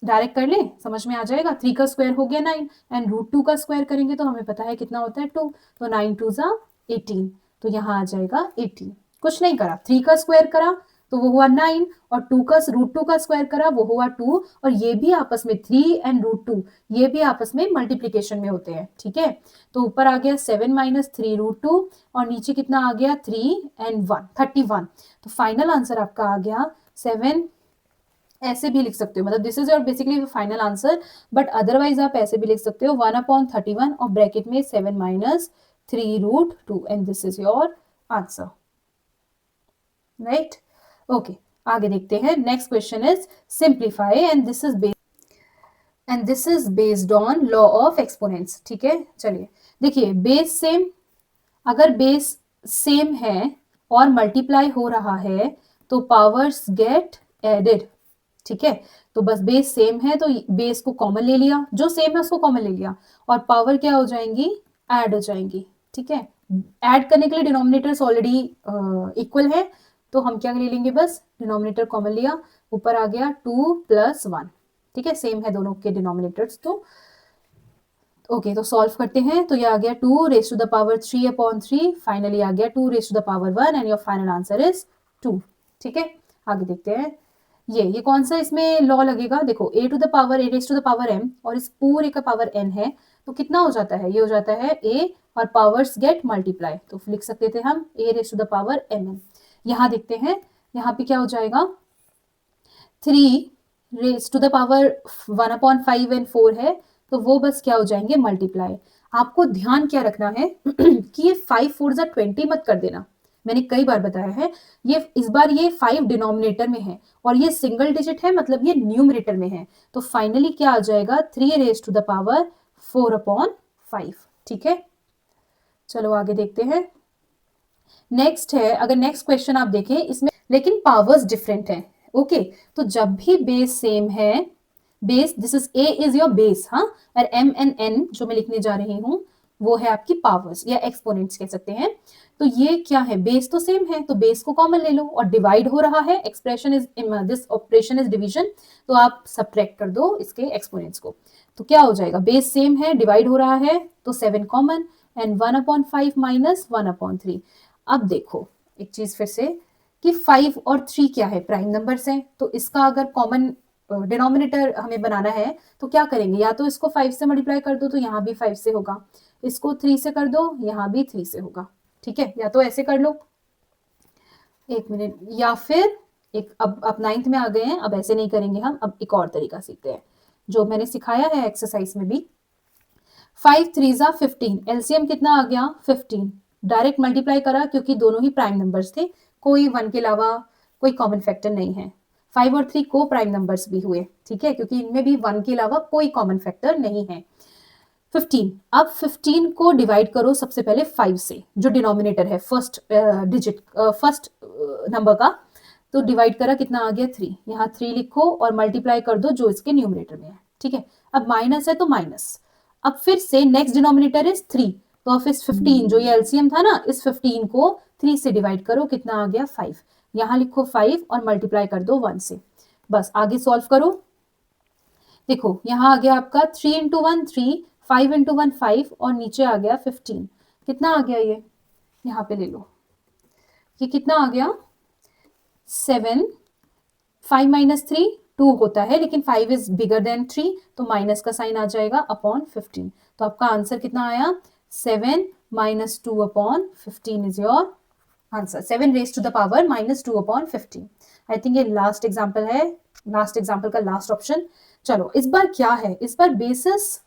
डायरेक्ट कर ले, समझ में आ जाएगा, 3 का स्क्वायर हो गया 9, एंड √2 का स्क्वायर करेंगे तो हमें पता है कितना होता है 2, तो 9 × 2 = 18, तो यहाँ आ जाएगा 18, कुछ नहीं करा, 3 का स्क्वायर करा तो वो हुआ 9, और √2 का स्क्वायर करा वो हुआ 2, और ये भी आपस में 3 एंड √2 ये भी आपस में मल्टीप्लीकेशन में होते हैं, ठीक है। तो ऊपर आ गया 7 - 3√2, और नीचे कितना आ गया 3 एंड 1 31, तो फाइनल आंसर आपका आ गया 7, ऐसे भी लिख सकते हो, मतलब this is your basically final answer, but otherwise आप ऐसे भी लिख सकते हो 1/31 और ब्रैकेट में 7 - 3√2, and this is your answer, right. Okay, आगे देखते हैं, next question is simplify, and this is based on law of exponents, ठीक है। चलिए देखिए, बेस सेम, अगर बेस सेम है और मल्टीप्लाई हो रहा है तो पावर्स गेट एडेड, ठीक है। तो बस बेस सेम है तो बेस को कॉमन ले लिया, जो सेम है उसको कॉमन ले लिया, और पावर क्या हो जाएंगी, ऐड हो जाएंगी, ठीक है। ऐड करने के लिए डिनोमिनेटर्स ऑलरेडी इक्वल है, तो हम क्या ले लेंगे, बस डिनोमिनेटर कॉमन लिया, ऊपर आ गया 2 + 1, ठीक है, सेम है दोनों के डिनोमिनेटर्स। तो ओके, तो सॉल्व करते हैं, तो ये आ गया 2⁻³ फाइनली आ गया 2⁻1, and your final answer is 2, ठीक है। आगे देखते हैं, ये कौन सा इसमें लॉ लगेगा, देखो a⁻m और इस पूरे का पावर n है, तो कितना हो जाता है, ये हो जाता है a और पावर्स गेट मल्टीप्लाई, तो लिख सकते थे हम a⁻mn। यहाँ देखते हैं, यहाँ पे क्या हो जाएगा, 3⁻1/5 एंड 4 है, तो वो बस क्या हो जाएंगे, मल्टीप्लाई। आपको ध्यान क्या रखना है कि ये 5 4 20 मत कर देना, मैंने कई बार बताया है, ये इस बार ये 5 डिनोमिनेटर में है और ये सिंगल डिजिट है, मतलब ये न्यूमरेटर में है, तो फाइनली क्या आ जाएगा 3⁻4/5, ठीक है। चलो आगे देखते हैं, नेक्स्ट है, अगर नेक्स्ट क्वेश्चन आप देखें इसमें लेकिन पावर्स डिफरेंट है, ओके। तो जब भी बेस सेम है, base this is a is your base, हाँ, और m एंड n जो मैं लिखने जा रही हूं वो है आपकी पावर्स या एक्सपोनेंट्स कह सकते हैं। तो ये क्या है, बेस तो सेम है, तो बेस को कॉमन ले लो, और डिवाइड हो रहा है, expression is this operation is division, तो आप सब्ट्रैक्ट कर दो इसके एक्सपोनेंट्स को। तो क्या हो जाएगा, बेस सेम है, डिवाइड हो रहा है, तो 7 कॉमन, एंड 1/5 माइनस 1/3। अब देखो एक चीज फिर से कि 5 और 3 क्या है, प्राइम नंबर्स हैं, तो इसका अगर कॉमन डिनोमिनेटर हमें बनाना है तो क्या करेंगे, या तो इसको 5 से मल्टीप्लाई कर दो तो यहाँ भी 5 से होगा, इसको 3 से कर दो यहाँ भी 3 से होगा, ठीक है, या तो ऐसे कर लो, एक मिनट, या फिर एक, अब 9th में आ गए हैं, अब ऐसे नहीं करेंगे हम, अब एक और तरीका सीखते हैं जो मैंने सिखाया है एक्सरसाइज में भी। 5 3 जा 15, एलसीएम कितना आ गया 15, डायरेक्ट मल्टीप्लाई करा क्योंकि दोनों ही प्राइम नंबर्स थे, कोई 1 के अलावा कोई कॉमन फैक्टर नहीं है। 5 और 3 को प्राइम नंबर्स भी हुए, ठीक है, क्योंकि इनमें भी 1 के अलावा कोई कॉमन फैक्टर नहीं है। 15, अब 15 को डिवाइड करो सबसे पहले 5 से, जो डिनोमिनेटर है फर्स्ट डिजिट फर्स्ट नंबर का, तो डिवाइड करा कितना आ गया 3, यहाँ 3 लिखो और मल्टीप्लाई कर दो जो इसके न्यूमरेटर में है, ठीक है। अब माइनस है तो माइनस, अब फिर से नेक्स्ट डिनोमिनेटर इज 3, तो अब इस 15 जो ये एलसीएम था ना, इस 15 को 3 से डिवाइड करो, कितना आ गया 5, यहाँ लिखो 5 और मल्टीप्लाई कर दो 1 से, बस आगे सॉल्व करो। देखो यहाँ आ गया आपका 3 इंटू 1 3, 5 इंटू 1 5, और नीचे आ गया 15, कितना आ गया ये, यहाँ पे ले लो, ये कितना आ गया 7, 5 माइनस 3 2 होता है, लेकिन 5 इज बिगर देन 3, तो माइनस का साइन आ जाएगा अपॉन 15, तो आपका आंसर कितना आया 7 minus 2 upon 15 is your answer, 7 raise to the power minus 2 upon 15। I think ये लास्ट एग्जाम्पल है, लास्ट एग्जाम्पल का लास्ट ऑप्शन। चलो इस बार क्या है, इस बार बेसिस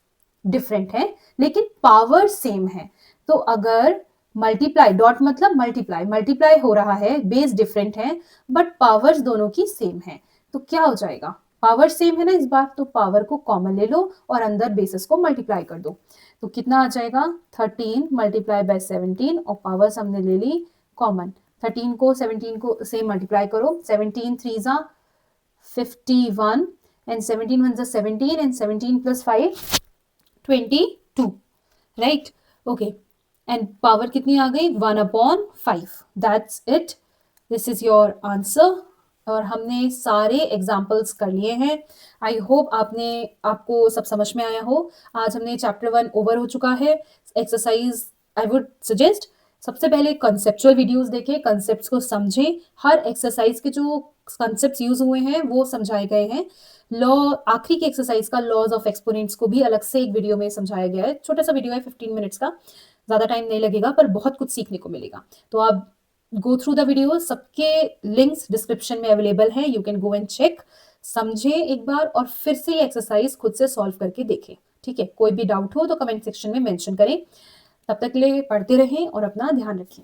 डिफरेंट है लेकिन पावर सेम है, तो अगर मल्टीप्लाई, डॉट मतलब मल्टीप्लाई, मल्टीप्लाई हो रहा है, बेस डिफरेंट है बट पावर्स दोनों की सेम है, तो क्या हो जाएगा, पावर सेम है ना इस बार, तो पावर को कॉमन ले लो और अंदर बेसिस को मल्टीप्लाई कर दो, तो कितना आ जाएगा 13 मल्टीप्लाई बाय 17, और पावर्स हमने ले ली कॉमन, 13 को 17 को से मल्टीप्लाई करो, 17 3 जा 51, and 17 1 is 17, and 17 plus 5 22, right? Okay, and power कितनी आ गई 1/5, that's it, this is your answer। और हमने सारे एग्जाम्पल्स कर लिए हैं, आई होप आपको सब समझ में आया हो। आज हमने चैप्टर 1 ओवर हो चुका है। एक्सरसाइज आई वुड सजेस्ट सबसे पहले कंसेप्चुअल वीडियोस देखें, कंसेप्ट्स को समझें, हर एक्सरसाइज के जो कंसेप्ट्स यूज हुए हैं वो समझाए गए हैं। लॉ, आखिरी की एक्सरसाइज का लॉज ऑफ एक्सपोनेंट्स को भी अलग से एक वीडियो में समझाया गया है, छोटा सा वीडियो है 15 मिनट्स का, ज़्यादा टाइम नहीं लगेगा पर बहुत कुछ सीखने को मिलेगा, तो आप गो थ्रू द वीडियो, सबके लिंक्स डिस्क्रिप्शन में अवेलेबल हैं, you can go and check, समझे एक बार और फिर से ये एक्सरसाइज खुद से सॉल्व करके देखें, ठीक है। कोई भी डाउट हो तो कमेंट सेक्शन में मेंशन करें, तब तक के लिए पढ़ते रहें और अपना ध्यान रखें।